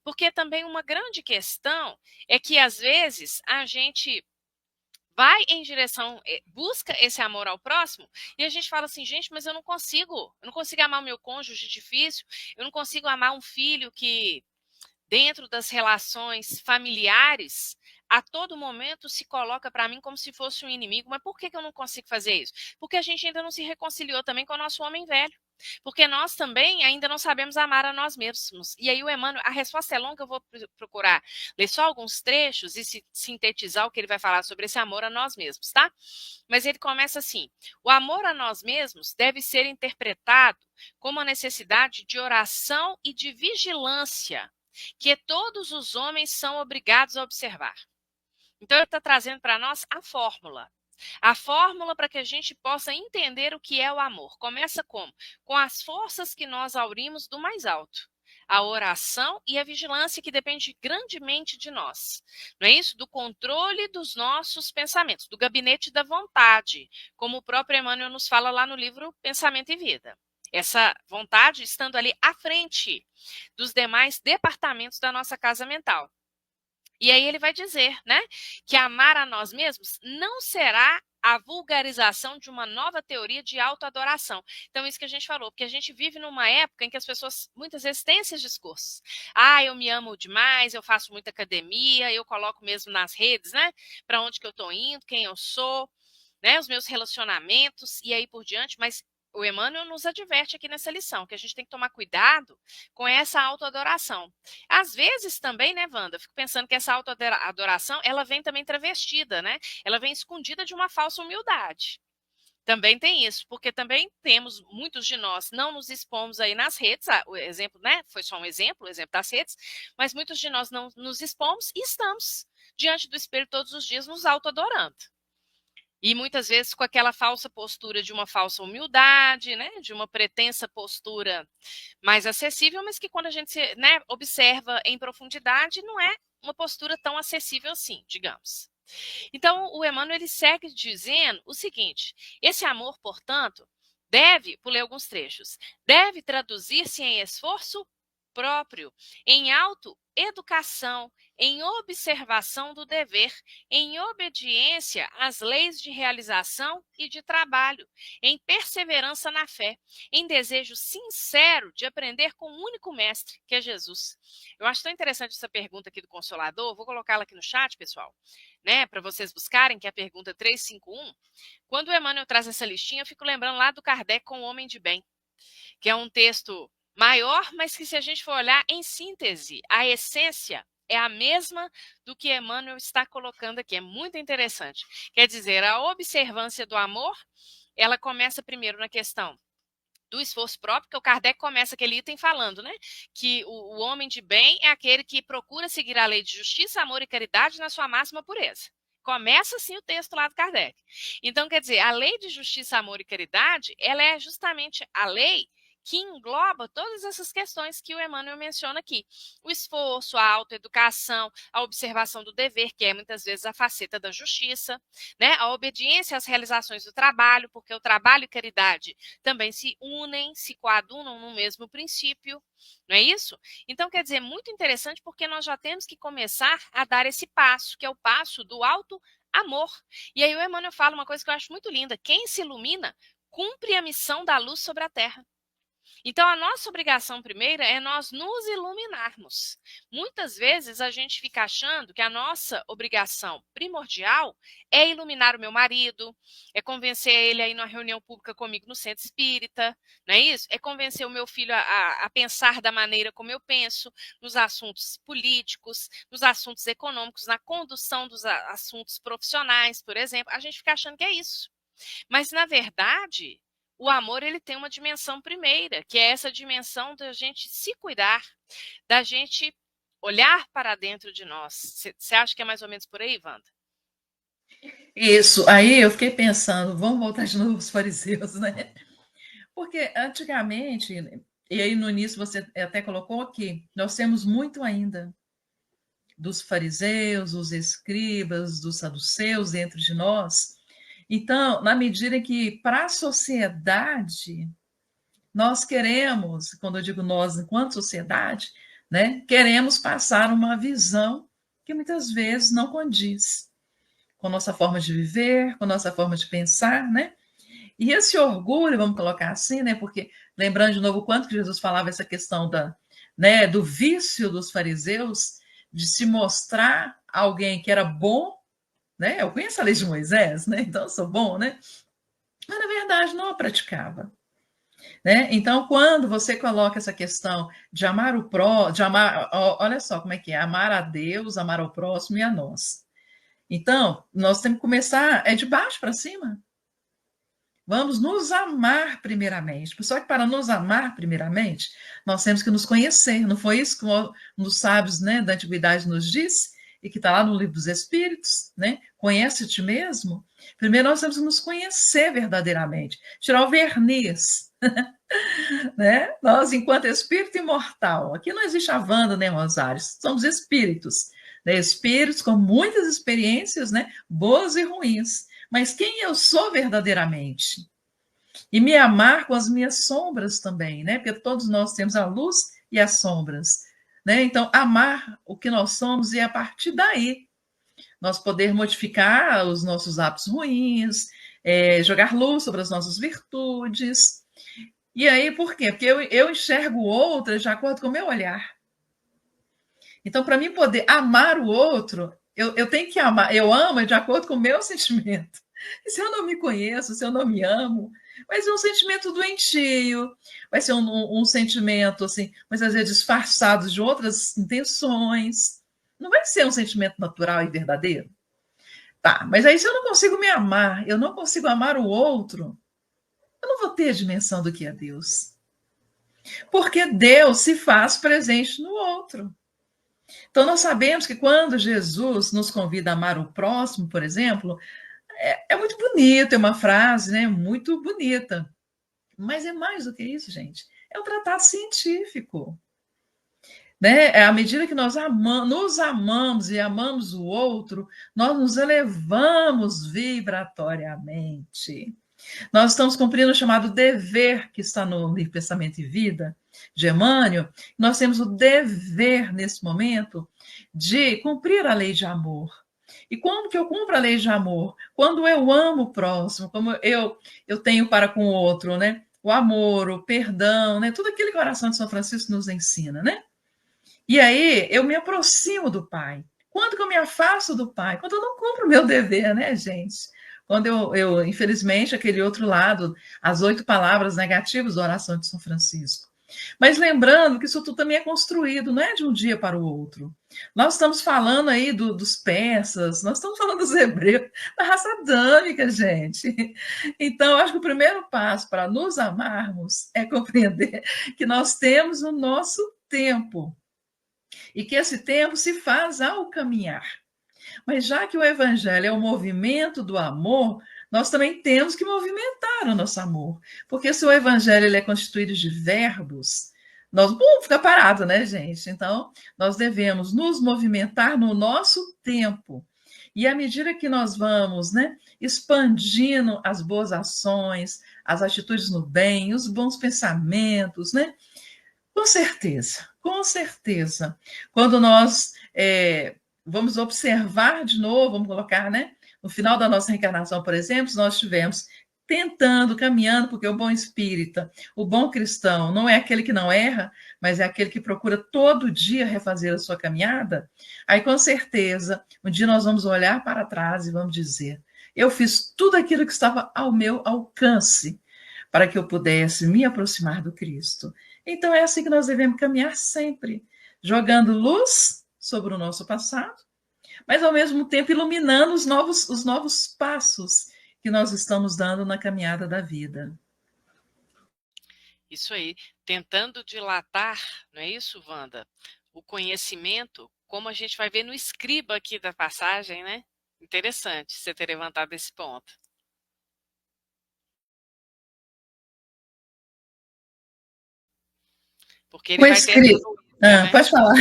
Porque também uma grande questão é que, às vezes, a gente vai em direção, busca esse amor ao próximo, e a gente fala assim, gente, mas eu não consigo amar o meu cônjuge difícil, eu não consigo amar um filho que, dentro das relações familiares, a todo momento se coloca para mim como se fosse um inimigo. Mas por que eu não consigo fazer isso? Porque a gente ainda não se reconciliou também com o nosso homem velho. Porque nós também ainda não sabemos amar a nós mesmos. E aí o Emmanuel, a resposta é longa, eu vou procurar ler só alguns trechos e sintetizar o que ele vai falar sobre esse amor a nós mesmos, tá? Mas ele começa assim: o amor a nós mesmos deve ser interpretado como a necessidade de oração e de vigilância que todos os homens são obrigados a observar. Então, ele está trazendo para nós a fórmula. A fórmula para que a gente possa entender o que é o amor. Começa como? Com as forças que nós aurimos do mais alto. A oração e a vigilância, que depende grandemente de nós. Não é isso? Do controle dos nossos pensamentos, do gabinete da vontade, como o próprio Emmanuel nos fala lá no livro Pensamento e Vida. Essa vontade estando ali à frente dos demais departamentos da nossa casa mental. E aí ele vai dizer, né, que amar a nós mesmos não será a vulgarização de uma nova teoria de autoadoração. Então, isso que a gente falou, porque a gente vive numa época em que as pessoas muitas vezes têm esses discursos. Ah, eu me amo demais, eu faço muita academia, eu coloco mesmo nas redes, né, para onde que eu estou indo, quem eu sou, né, os meus relacionamentos e aí por diante, mas o Emmanuel nos adverte aqui nessa lição, que a gente tem que tomar cuidado com essa autoadoração. Às vezes também, né, Wanda, eu fico pensando que essa autoadoração, ela vem também travestida, né? Ela vem escondida de uma falsa humildade. Também tem isso, porque também temos, muitos de nós não nos expomos aí nas redes, o exemplo, né, foi só um exemplo, o exemplo das redes, mas muitos de nós não nos expomos e estamos diante do espelho todos os dias nos autoadorando. E muitas vezes com aquela falsa postura de uma falsa humildade, né, de uma pretensa postura mais acessível, mas que quando a gente né, observa em profundidade, não é uma postura tão acessível assim, digamos. Então, o Emmanuel ele segue dizendo o seguinte: esse amor, portanto, deve, pulei alguns trechos, deve traduzir-se em esforço próprio, em autoeducação, em observação do dever, em obediência às leis de realização e de trabalho, em perseverança na fé, em desejo sincero de aprender com o único mestre, que é Jesus. Eu acho tão interessante essa pergunta aqui do Consolador, vou colocá-la aqui no chat, pessoal, né, para vocês buscarem, que é a pergunta 351. Quando o Emmanuel traz essa listinha, eu fico lembrando lá do Kardec com o Homem de Bem, que é um texto maior, mas que se a gente for olhar em síntese, a essência é a mesma do que Emmanuel está colocando aqui. É muito interessante. Quer dizer, a observância do amor, ela começa primeiro na questão do esforço próprio, que o Kardec começa aquele item falando, né? Que o homem de bem é aquele que procura seguir a lei de justiça, amor e caridade na sua máxima pureza. Começa assim o texto lá do Kardec. Então, quer dizer, a lei de justiça, amor e caridade, ela é justamente a lei que engloba todas essas questões que o Emmanuel menciona aqui. O esforço, a autoeducação, a observação do dever, que é muitas vezes a faceta da justiça, né? A obediência às realizações do trabalho, porque o trabalho e caridade também se unem, se coadunam no mesmo princípio, não é isso? Então, quer dizer, muito interessante porque nós já temos que começar a dar esse passo, que é o passo do auto-amor. E aí o Emmanuel fala uma coisa que eu acho muito linda: quem se ilumina cumpre a missão da luz sobre a terra. Então, a nossa obrigação primeira é nós nos iluminarmos. Muitas vezes a gente fica achando que a nossa obrigação primordial é iluminar o meu marido, é convencer ele a ir numa reunião pública comigo no centro espírita, não é isso? É convencer o meu filho a pensar da maneira como eu penso, nos assuntos políticos, nos assuntos econômicos, na condução dos assuntos profissionais, por exemplo. A gente fica achando que é isso. Mas, na verdade, o amor ele tem uma dimensão primeira, que é essa dimensão da gente se cuidar, da gente olhar para dentro de nós. Você acha que é mais ou menos por aí, Wanda? Isso. Aí eu fiquei pensando, vamos voltar de novo aos fariseus, né? Porque antigamente, e aí no início você até colocou aqui, nós temos muito ainda dos fariseus, dos escribas, dos saduceus dentro de nós. Então, na medida em que para a sociedade nós queremos, quando eu digo nós enquanto sociedade, né, queremos passar uma visão que muitas vezes não condiz com a nossa forma de viver, com a nossa forma de pensar, né? E esse orgulho, vamos colocar assim, né? Porque lembrando de novo o quanto que Jesus falava essa questão né, do vício dos fariseus de se mostrar alguém que era bom, né? Eu conheço a lei de Moisés, né? Então eu sou bom, né? Mas na verdade não a praticava. Né? Então, quando você coloca essa questão de amar o próximo, de amar, olha só como é que é, amar a Deus, amar ao próximo e a nós. Então, nós temos que começar de baixo para cima. Vamos nos amar primeiramente. Só que para nos amar primeiramente, nós temos que nos conhecer. Não foi isso que um dos sábios, né, da antiguidade nos disse? E que está lá no livro dos Espíritos, né? Conhece-te mesmo. Primeiro nós temos que nos conhecer verdadeiramente, tirar o verniz, né? Nós, enquanto espírito imortal, aqui não existe a Wanda nem Rosário, somos espíritos, né? Espíritos com muitas experiências, né? Boas e ruins. Mas quem eu sou verdadeiramente? E me amar com as minhas sombras também, né? Porque todos nós temos a luz e as sombras, né? Então, amar o que nós somos e a partir daí nós poder modificar os nossos hábitos ruins, jogar luz sobre as nossas virtudes. E aí, por quê? Porque eu enxergo o outro de acordo com o meu olhar. Então, para mim poder amar o outro, eu tenho que amar, eu amo de acordo com o meu sentimento. E se eu não me conheço, se eu não me amo, vai ser um sentimento doentio, vai ser um sentimento, assim, muitas vezes disfarçado de outras intenções. Não vai ser um sentimento natural e verdadeiro. Tá, mas aí se eu não consigo me amar, eu não consigo amar o outro, eu não vou ter a dimensão do que é Deus. Porque Deus se faz presente no outro. Então, nós sabemos que quando Jesus nos convida a amar o próximo, por exemplo, é muito bonito, é uma frase, né, muito bonita. Mas é mais do que isso, gente. É um tratado científico. Né? À medida que nós nos amamos e amamos o outro, nós nos elevamos vibratoriamente. Nós estamos cumprindo o chamado dever que está no livro Pensamento e Vida, de Emmanuel. Nós temos o dever, nesse momento, de cumprir a lei de amor. E como que eu cumpro a lei de amor? Quando eu amo o próximo, como eu tenho para com o outro, né? O amor, o perdão, né? Tudo aquilo que a oração de São Francisco nos ensina, né? E aí eu me aproximo do Pai. Quando que eu me afasto do Pai? Quando eu não cumpro o meu dever, né, gente? Quando infelizmente, aquele outro lado, as 8 palavras negativas da oração de São Francisco. Mas lembrando que isso tudo também é construído, não é de um dia para o outro. Nós estamos falando aí dos persas, nós estamos falando dos hebreus, da raça adâmica, gente. Então, acho que o primeiro passo para nos amarmos é compreender que nós temos o nosso tempo e que esse tempo se faz ao caminhar. Mas já que o evangelho é o movimento do amor, nós também temos que movimentar o nosso amor. Porque se o evangelho ele é constituído de verbos, nós não vamos ficar parado, né, gente? Então, nós devemos nos movimentar no nosso tempo. E à medida que nós vamos, né, expandindo as boas ações, as atitudes no bem, os bons pensamentos, né? Com certeza. Quando nós vamos observar de novo, vamos colocar, né? No final da nossa reencarnação, por exemplo, nós estivemos tentando, caminhando, porque o bom espírita, o bom cristão, não é aquele que não erra, mas é aquele que procura todo dia refazer a sua caminhada. Aí, com certeza, um dia nós vamos olhar para trás e vamos dizer: eu fiz tudo aquilo que estava ao meu alcance para que eu pudesse me aproximar do Cristo. Então, é assim que nós devemos caminhar sempre, jogando luz sobre o nosso passado, mas, ao mesmo tempo, iluminando os novos passos que nós estamos dando na caminhada da vida. Isso aí, tentando dilatar, não é isso, Wanda? O conhecimento, como a gente vai ver no escriba aqui da passagem, né? Interessante você ter levantado esse ponto. Porque ele vai ter essa Ah, né? pode falar.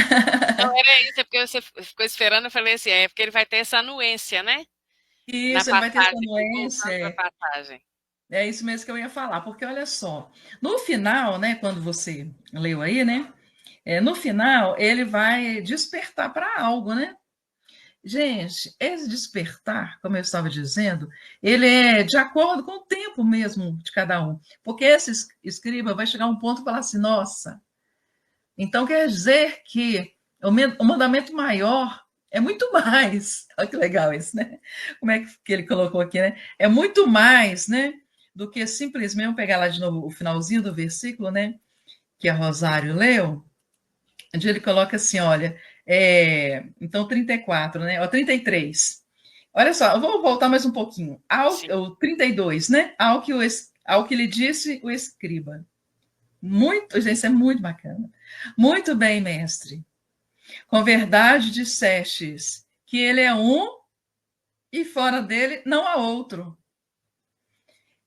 Não, era isso, é porque você ficou esperando, eu falei assim, é porque ele vai ter essa anuência, né? Na Isso, ele vai ter essa passagem, anuência. voltando para a passagem. É isso mesmo que eu ia falar, porque olha só, no final, né, quando você leu aí, né, no final ele vai despertar para algo, né? Gente, esse despertar, como eu estava dizendo, ele é de acordo com o tempo mesmo de cada um, porque esse escriba vai chegar a um ponto e falar assim, nossa, então quer dizer que o mandamento maior é muito mais. Olha que legal isso, né? Como é que ele colocou aqui, né? É muito mais, né? Do que simplesmente, vamos pegar lá de novo o finalzinho do versículo, né? Que a Rosário leu, onde ele coloca assim: olha, então 34, né? Ó, 33. Olha só, eu vou voltar mais um pouquinho. Sim. O 32, né? Ao que lhe disse o escriba. Muito, gente, isso é muito bacana. Muito bem, mestre. Com verdade dissestes que ele é um e fora dele não há outro.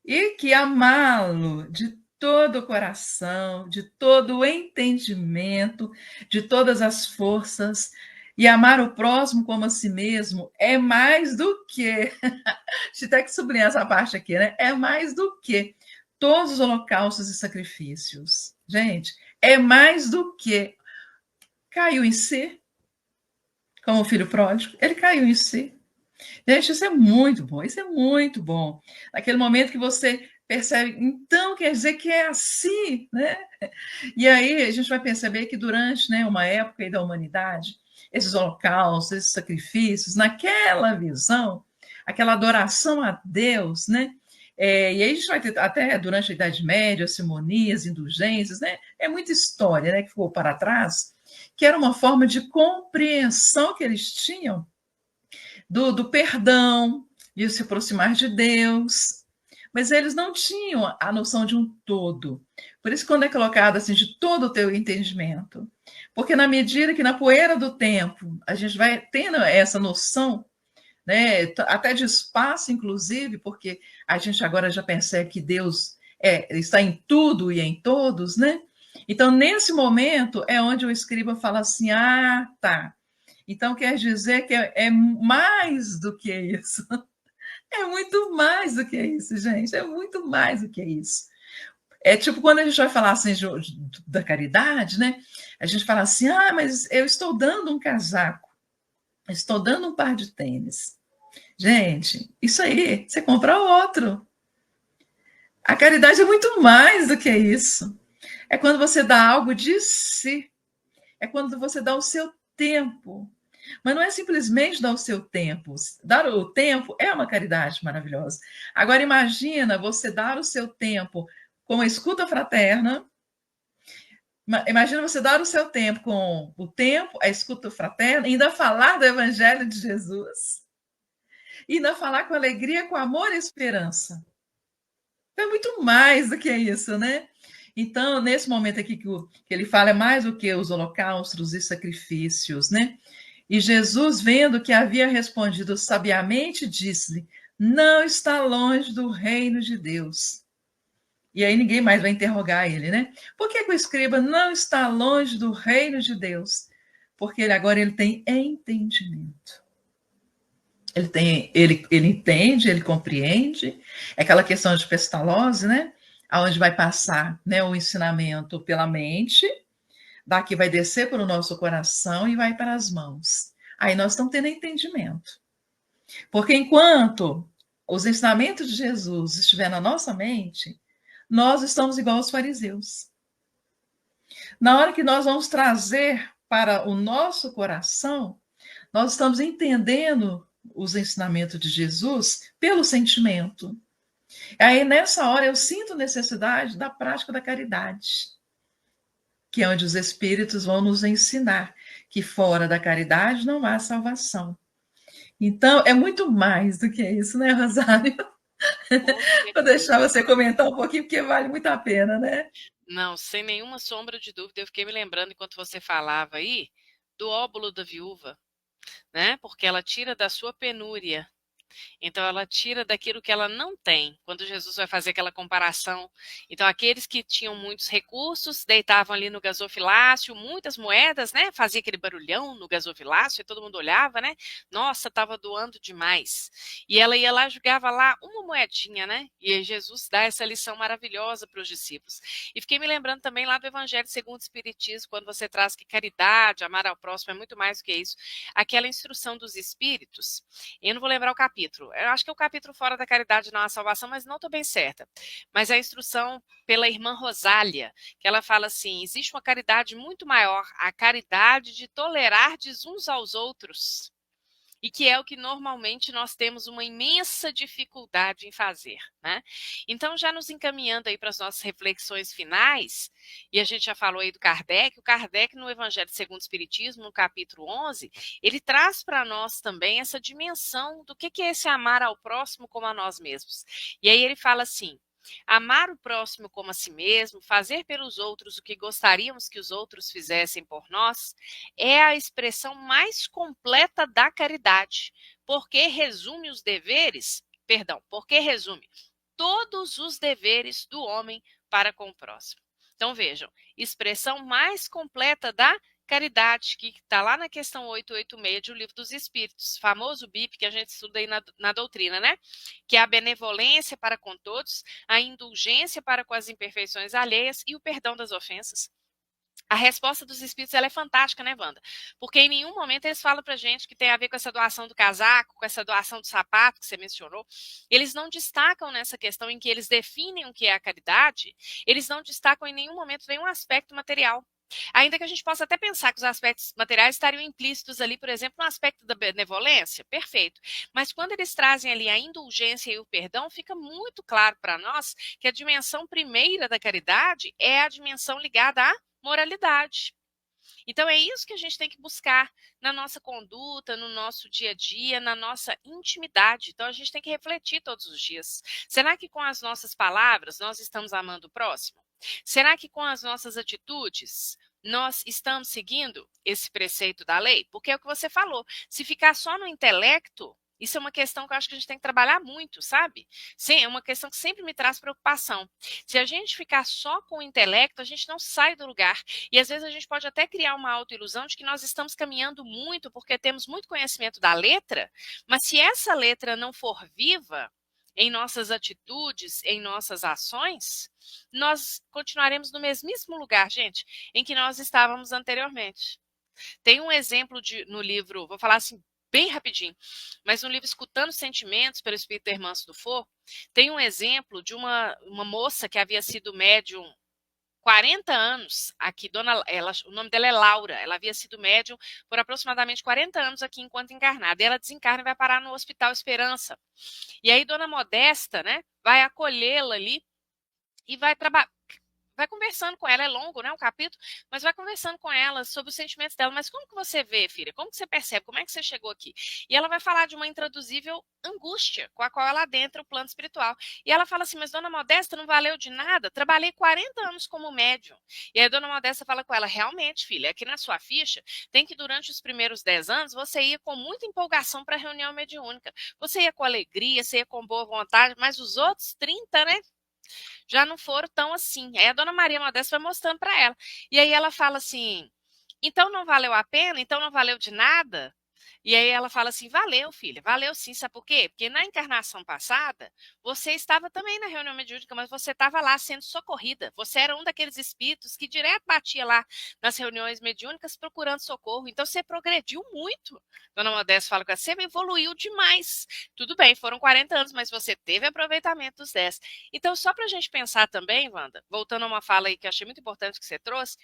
E que amá-lo de todo o coração, de todo o entendimento, de todas as forças, e amar o próximo como a si mesmo é mais do que. Deixa eu até que sublinhar essa parte aqui, né? É mais do que todos os holocaustos e sacrifícios. Gente, é mais do que caiu em si, como o filho pródigo, ele caiu em si. Gente, isso é muito bom, isso é muito bom. Naquele momento que você percebe, então quer dizer que é assim, né? E aí a gente vai perceber que durante, né, uma época aí da humanidade, esses holocaustos, esses sacrifícios, naquela visão, aquela adoração a Deus, né? E aí a gente vai ter até durante a Idade Média, simonias, indulgências, né? É muita história, né, que ficou para trás, que era uma forma de compreensão que eles tinham do perdão, de se aproximar de Deus. Mas eles não tinham a noção de um todo. Por isso, quando é colocado assim, de todo o teu entendimento. Porque na medida que na poeira do tempo a gente vai tendo essa noção, né, até de espaço, inclusive, porque a gente agora já percebe que Deus está em tudo e em todos, né? Então, nesse momento, é onde o escriba fala assim: ah, tá. Então, quer dizer que é mais do que isso. É muito mais do que isso, gente. É muito mais do que isso. É tipo quando a gente vai falar assim da caridade, né? A gente fala assim: ah, mas eu estou dando um casaco, estou dando um par de tênis. Gente, isso aí, você compra outro. A caridade é muito mais do que isso. É quando você dá algo de si. É quando você dá o seu tempo. Mas não é simplesmente dar o seu tempo. Dar o tempo é uma caridade maravilhosa. Agora, imagina você dar o seu tempo com a escuta fraterna. Imagina você dar o seu tempo com o tempo, a escuta fraterna, e ainda falar do Evangelho de Jesus. E ainda falar com alegria, com amor e esperança. É muito mais do que isso, né? Então, nesse momento aqui que ele fala, é mais do que os holocaustos e sacrifícios, né? E Jesus, vendo que havia respondido sabiamente, disse-lhe: não está longe do reino de Deus. E aí ninguém mais vai interrogar ele, né? Por que o escriba não está longe do reino de Deus? Porque agora ele tem entendimento. Ele entende, ele compreende. É aquela questão de pestalose, né? Aonde vai passar, né, o ensinamento pela mente, daqui vai descer para o nosso coração e vai para as mãos. Aí nós estamos tendo entendimento. Porque enquanto os ensinamentos de Jesus estiverem na nossa mente, nós estamos igual aos fariseus. Na hora que nós vamos trazer para o nosso coração, nós estamos entendendo os ensinamentos de Jesus pelo sentimento. Aí, nessa hora, eu sinto necessidade da prática da caridade, que é onde os Espíritos vão nos ensinar que fora da caridade não há salvação. Então, é muito mais do que isso, né, Rosário? Vou deixar você comentar um pouquinho, porque vale muito a pena, né? Não, sem nenhuma sombra de dúvida. Eu fiquei me lembrando, enquanto você falava aí, do óbolo da viúva, né? Porque ela tira da sua penúria Então ela tira daquilo que ela não tem. Quando Jesus vai fazer aquela comparação, então aqueles que tinham muitos recursos deitavam ali no gasofilácio, muitas moedas, né? Fazia aquele barulhão no gasofilácio e todo mundo olhava, né? Nossa, estava doando demais. E ela ia lá, jogava lá uma moedinha, né? E aí Jesus dá essa lição maravilhosa para os discípulos. E fiquei me lembrando também lá do Evangelho segundo o Espiritismo, quando você traz que caridade, amar ao próximo é muito mais do que isso. Aquela instrução dos espíritos, eu não vou lembrar o capítulo, eu acho que é o capítulo Fora da Caridade Não Há Salvação, mas não estou bem certa. Mas a instrução pela irmã Rosália, que ela fala assim, existe uma caridade muito maior, a caridade de tolerardes uns aos outros, e que é o que normalmente nós temos uma imensa dificuldade em fazer, né? Então, já nos encaminhando aí para as nossas reflexões finais, e a gente já falou aí do Kardec, o Kardec no Evangelho segundo o Espiritismo, no capítulo 11, ele traz para nós também essa dimensão do que é esse amar ao próximo como a nós mesmos. E aí ele fala assim, amar o próximo como a si mesmo, fazer pelos outros o que gostaríamos que os outros fizessem por nós, é a expressão mais completa da caridade, porque resume todos os deveres do homem para com o próximo. Então vejam, expressão mais completa da caridade, que está lá na questão 886 do Livro dos Espíritos, famoso BIP que a gente estuda aí na doutrina, né? Que é a benevolência para com todos, a indulgência para com as imperfeições alheias e o perdão das ofensas. A resposta dos espíritos ela é fantástica, né, Wanda? Porque em nenhum momento eles falam pra gente que tem a ver com essa doação do casaco, com essa doação do sapato que você mencionou. Eles não destacam nessa questão em que eles definem o que é a caridade, eles não destacam em nenhum momento nenhum aspecto material. Ainda que a gente possa até pensar que os aspectos materiais estariam implícitos ali, por exemplo, no aspecto da benevolência, perfeito. Mas quando eles trazem ali a indulgência e o perdão, fica muito claro para nós que a dimensão primeira da caridade é a dimensão ligada à moralidade. Então é isso que a gente tem que buscar na nossa conduta, no nosso dia a dia, na nossa intimidade. Então a gente tem que refletir todos os dias. Será que com as nossas palavras nós estamos amando o próximo? Será que com as nossas atitudes nós estamos seguindo esse preceito da lei? Porque é o que você falou, se ficar só no intelecto, isso é uma questão que eu acho que a gente tem que trabalhar muito, sabe? Sim, é uma questão que sempre me traz preocupação. Se a gente ficar só com o intelecto, a gente não sai do lugar. E às vezes a gente pode até criar uma autoilusão de que nós estamos caminhando muito porque temos muito conhecimento da letra, mas se essa letra não for viva em nossas atitudes, em nossas ações, nós continuaremos no mesmíssimo lugar, gente, em que nós estávamos anteriormente. Tem um exemplo no livro, vou falar assim bem rapidinho, mas no livro Escutando Sentimentos, pelo Espírito Hermâncio Dufour, tem um exemplo de uma moça que havia sido médium 40 anos aqui, o nome dela é Laura, ela havia sido médium por aproximadamente 40 anos aqui enquanto encarnada, e ela desencarna e vai parar no Hospital Esperança. E aí Dona Modesta, né, vai acolhê-la ali e vai conversando com ela, é longo, né, um capítulo, mas vai conversando com ela sobre os sentimentos dela. Mas como que você vê, filha? Como que você percebe? Como é que você chegou aqui? E ela vai falar de uma intraduzível angústia com a qual ela adentra o plano espiritual. E ela fala assim, mas Dona Modesta não valeu de nada? Trabalhei 40 anos como médium. E aí a Dona Modesta fala com ela, realmente, filha, aqui na sua ficha tem que durante os primeiros 10 anos você ia com muita empolgação para a reunião mediúnica. Você ia com alegria, você ia com boa vontade, mas os outros 30, né? Já não foram tão assim. Aí a Dona Maria Modesta vai mostrando para ela. E aí ela fala assim, então não valeu a pena? Então não valeu de nada? E aí ela fala assim, valeu, filha, valeu sim, sabe por quê? Porque na encarnação passada, você estava também na reunião mediúnica, mas você estava lá sendo socorrida. Você era um daqueles espíritos que direto batia lá nas reuniões mediúnicas procurando socorro. Então você progrediu muito. Dona Modesta fala com você, evoluiu demais. Tudo bem, foram 40 anos, mas você teve aproveitamento dos 10. Então, só para a gente pensar também, Wanda, voltando a uma fala aí que eu achei muito importante que você trouxe,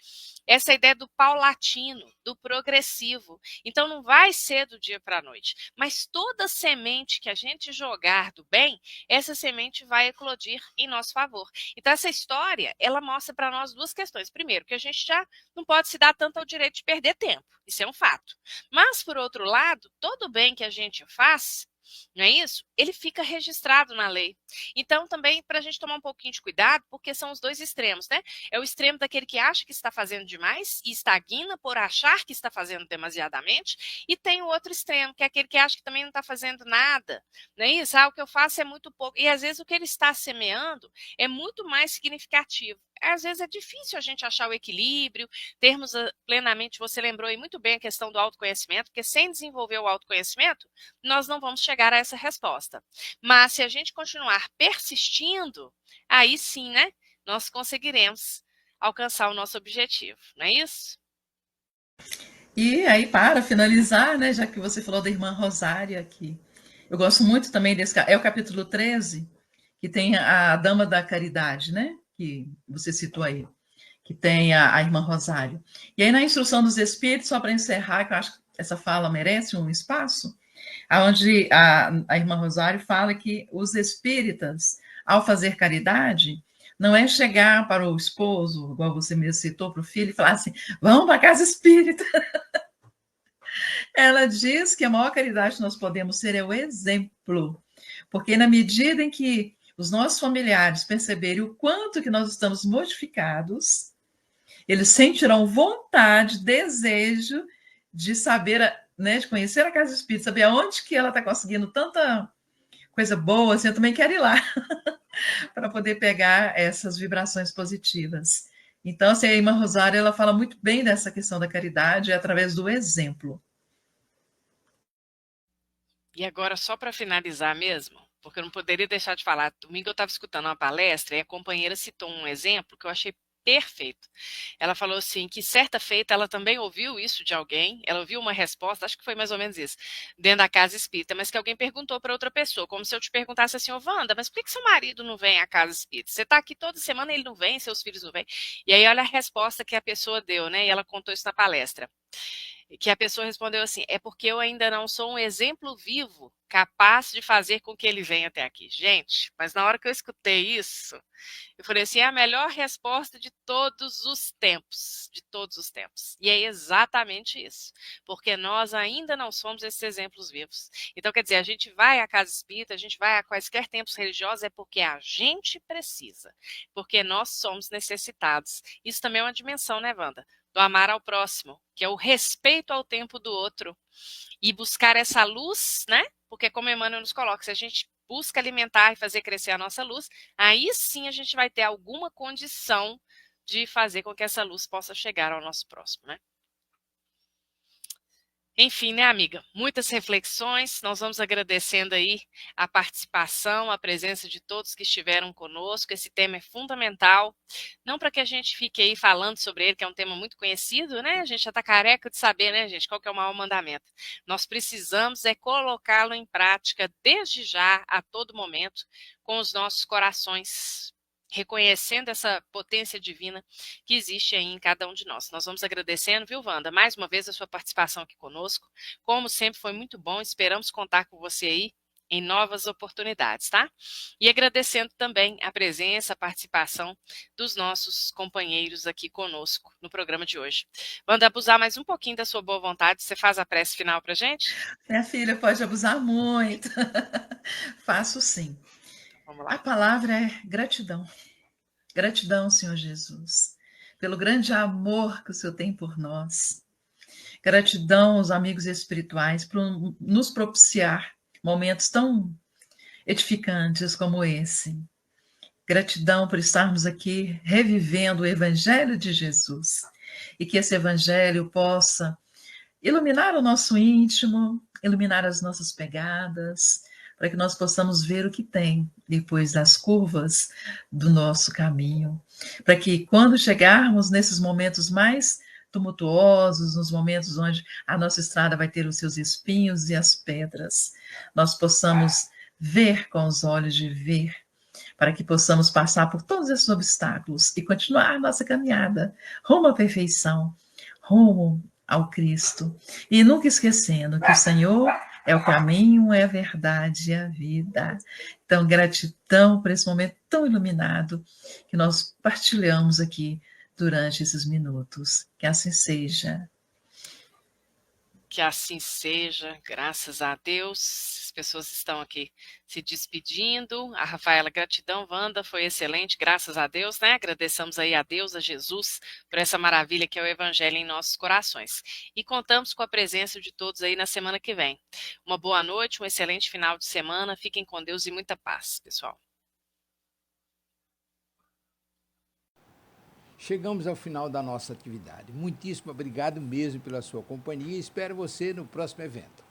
essa ideia do paulatino, do progressivo. Então, não vai ser do dia para a noite, mas toda semente que a gente jogar do bem, essa semente vai eclodir em nosso favor. Então, essa história, ela mostra para nós duas questões. Primeiro, que a gente já não pode se dar tanto ao direito de perder tempo, isso é um fato. Mas, por outro lado, todo bem que a gente faz, não é isso? Ele fica registrado na lei. Então, também, para a gente tomar um pouquinho de cuidado, porque são os dois extremos, né? É o extremo daquele que acha que está fazendo demais e estagna por achar que está fazendo demasiadamente, e tem o outro extremo, que é aquele que acha que também não está fazendo nada, não é isso? O que eu faço é muito pouco. E, às vezes, o que ele está semeando é muito mais significativo. Às vezes é difícil a gente achar o equilíbrio, termos plenamente, você lembrou aí muito bem a questão do autoconhecimento, porque sem desenvolver o autoconhecimento, nós não vamos chegar a essa resposta. Mas se a gente continuar persistindo, aí sim, né, nós conseguiremos alcançar o nosso objetivo, não é isso? E aí, para finalizar, né, já que você falou da irmã Rosária aqui, eu gosto muito também desse, é o capítulo 13, que tem a Dama da Caridade, né, que você citou aí, que tem a irmã Rosário. E aí, na instrução dos Espíritos, só para encerrar, que eu acho que essa fala merece um espaço, onde a irmã Rosário fala que os espíritas, ao fazer caridade, não é chegar para o esposo, igual você mesmo citou, para o filho, e falar assim, vamos para a casa espírita. Ela diz que a maior caridade que nós podemos ser é o exemplo, porque na medida em que os nossos familiares perceberem o quanto que nós estamos modificados, eles sentirão vontade, desejo de saber, né, de conhecer a casa espírita, saber aonde que ela está conseguindo tanta coisa boa, assim, eu também quero ir lá para poder pegar essas vibrações positivas. Então, assim, a irmã Rosária, ela fala muito bem dessa questão da caridade através do exemplo. E agora, só para finalizar mesmo, porque eu não poderia deixar de falar, domingo eu estava escutando uma palestra e a companheira citou um exemplo que eu achei perfeito. Ela falou assim, que certa feita ela também ouviu isso de alguém, ela ouviu uma resposta, acho que foi mais ou menos isso, dentro da casa espírita, mas que alguém perguntou para outra pessoa, como se eu te perguntasse assim, ô Wanda, mas por que seu marido não vem à casa espírita? Você está aqui toda semana e ele não vem, seus filhos não vêm? E aí olha a resposta que a pessoa deu, né? E ela contou isso na palestra. Que a pessoa respondeu assim, é porque eu ainda não sou um exemplo vivo capaz de fazer com que ele venha até aqui. Gente, mas na hora que eu escutei isso, eu falei assim, é a melhor resposta de todos os tempos, de todos os tempos. E é exatamente isso, porque nós ainda não somos esses exemplos vivos. Então, quer dizer, a gente vai à casa espírita, a gente vai a quaisquer templos religiosos, é porque a gente precisa, porque nós somos necessitados. Isso também é uma dimensão, né, Wanda? Do amar ao próximo, que é o respeito ao tempo do outro. E buscar essa luz, né? Porque como Emmanuel nos coloca, se a gente busca alimentar e fazer crescer a nossa luz, aí sim a gente vai ter alguma condição de fazer com que essa luz possa chegar ao nosso próximo, né? Enfim, né, amiga? Muitas reflexões. Nós vamos agradecendo aí a participação, a presença de todos que estiveram conosco. Esse tema é fundamental, não para que a gente fique aí falando sobre ele, que é um tema muito conhecido, né? A gente já está careca de saber, né, gente, qual que é o maior mandamento. Nós precisamos é colocá-lo em prática desde já, a todo momento, com os nossos corações, reconhecendo essa potência divina que existe aí em cada um de nós. Nós vamos agradecendo, viu, Wanda, mais uma vez a sua participação aqui conosco. Como sempre, foi muito bom. Esperamos contar com você aí em novas oportunidades, tá? E agradecendo também a presença, a participação dos nossos companheiros aqui conosco no programa de hoje. Wanda, abusar mais um pouquinho da sua boa vontade, você faz a prece final pra gente? Minha filha pode abusar muito. Faço sim. Vamos A lá. palavra é gratidão. Gratidão, Senhor Jesus, pelo grande amor que o Senhor tem por nós. Gratidão aos amigos espirituais por nos propiciar momentos tão edificantes como esse. Gratidão por estarmos aqui revivendo o Evangelho de Jesus e que esse Evangelho possa iluminar o nosso íntimo, iluminar as nossas pegadas, para que nós possamos ver o que tem depois das curvas do nosso caminho, para que quando chegarmos nesses momentos mais tumultuosos, nos momentos onde a nossa estrada vai ter os seus espinhos e as pedras, nós possamos ver com os olhos de ver, para que possamos passar por todos esses obstáculos e continuar nossa caminhada rumo à perfeição, rumo ao Cristo. E nunca esquecendo que o Senhor é o caminho, é a verdade e a vida. Então, gratidão por esse momento tão iluminado que nós partilhamos aqui durante esses minutos. Que assim seja. Que assim seja, graças a Deus. As pessoas estão aqui se despedindo. A Rafaela, gratidão, Wanda, foi excelente, graças a Deus, né? Agradecemos aí a Deus, a Jesus, por essa maravilha que é o Evangelho em nossos corações. E contamos com a presença de todos aí na semana que vem. Uma boa noite, um excelente final de semana. Fiquem com Deus e muita paz, pessoal. Chegamos ao final da nossa atividade. Muitíssimo obrigado mesmo pela sua companhia e espero você no próximo evento.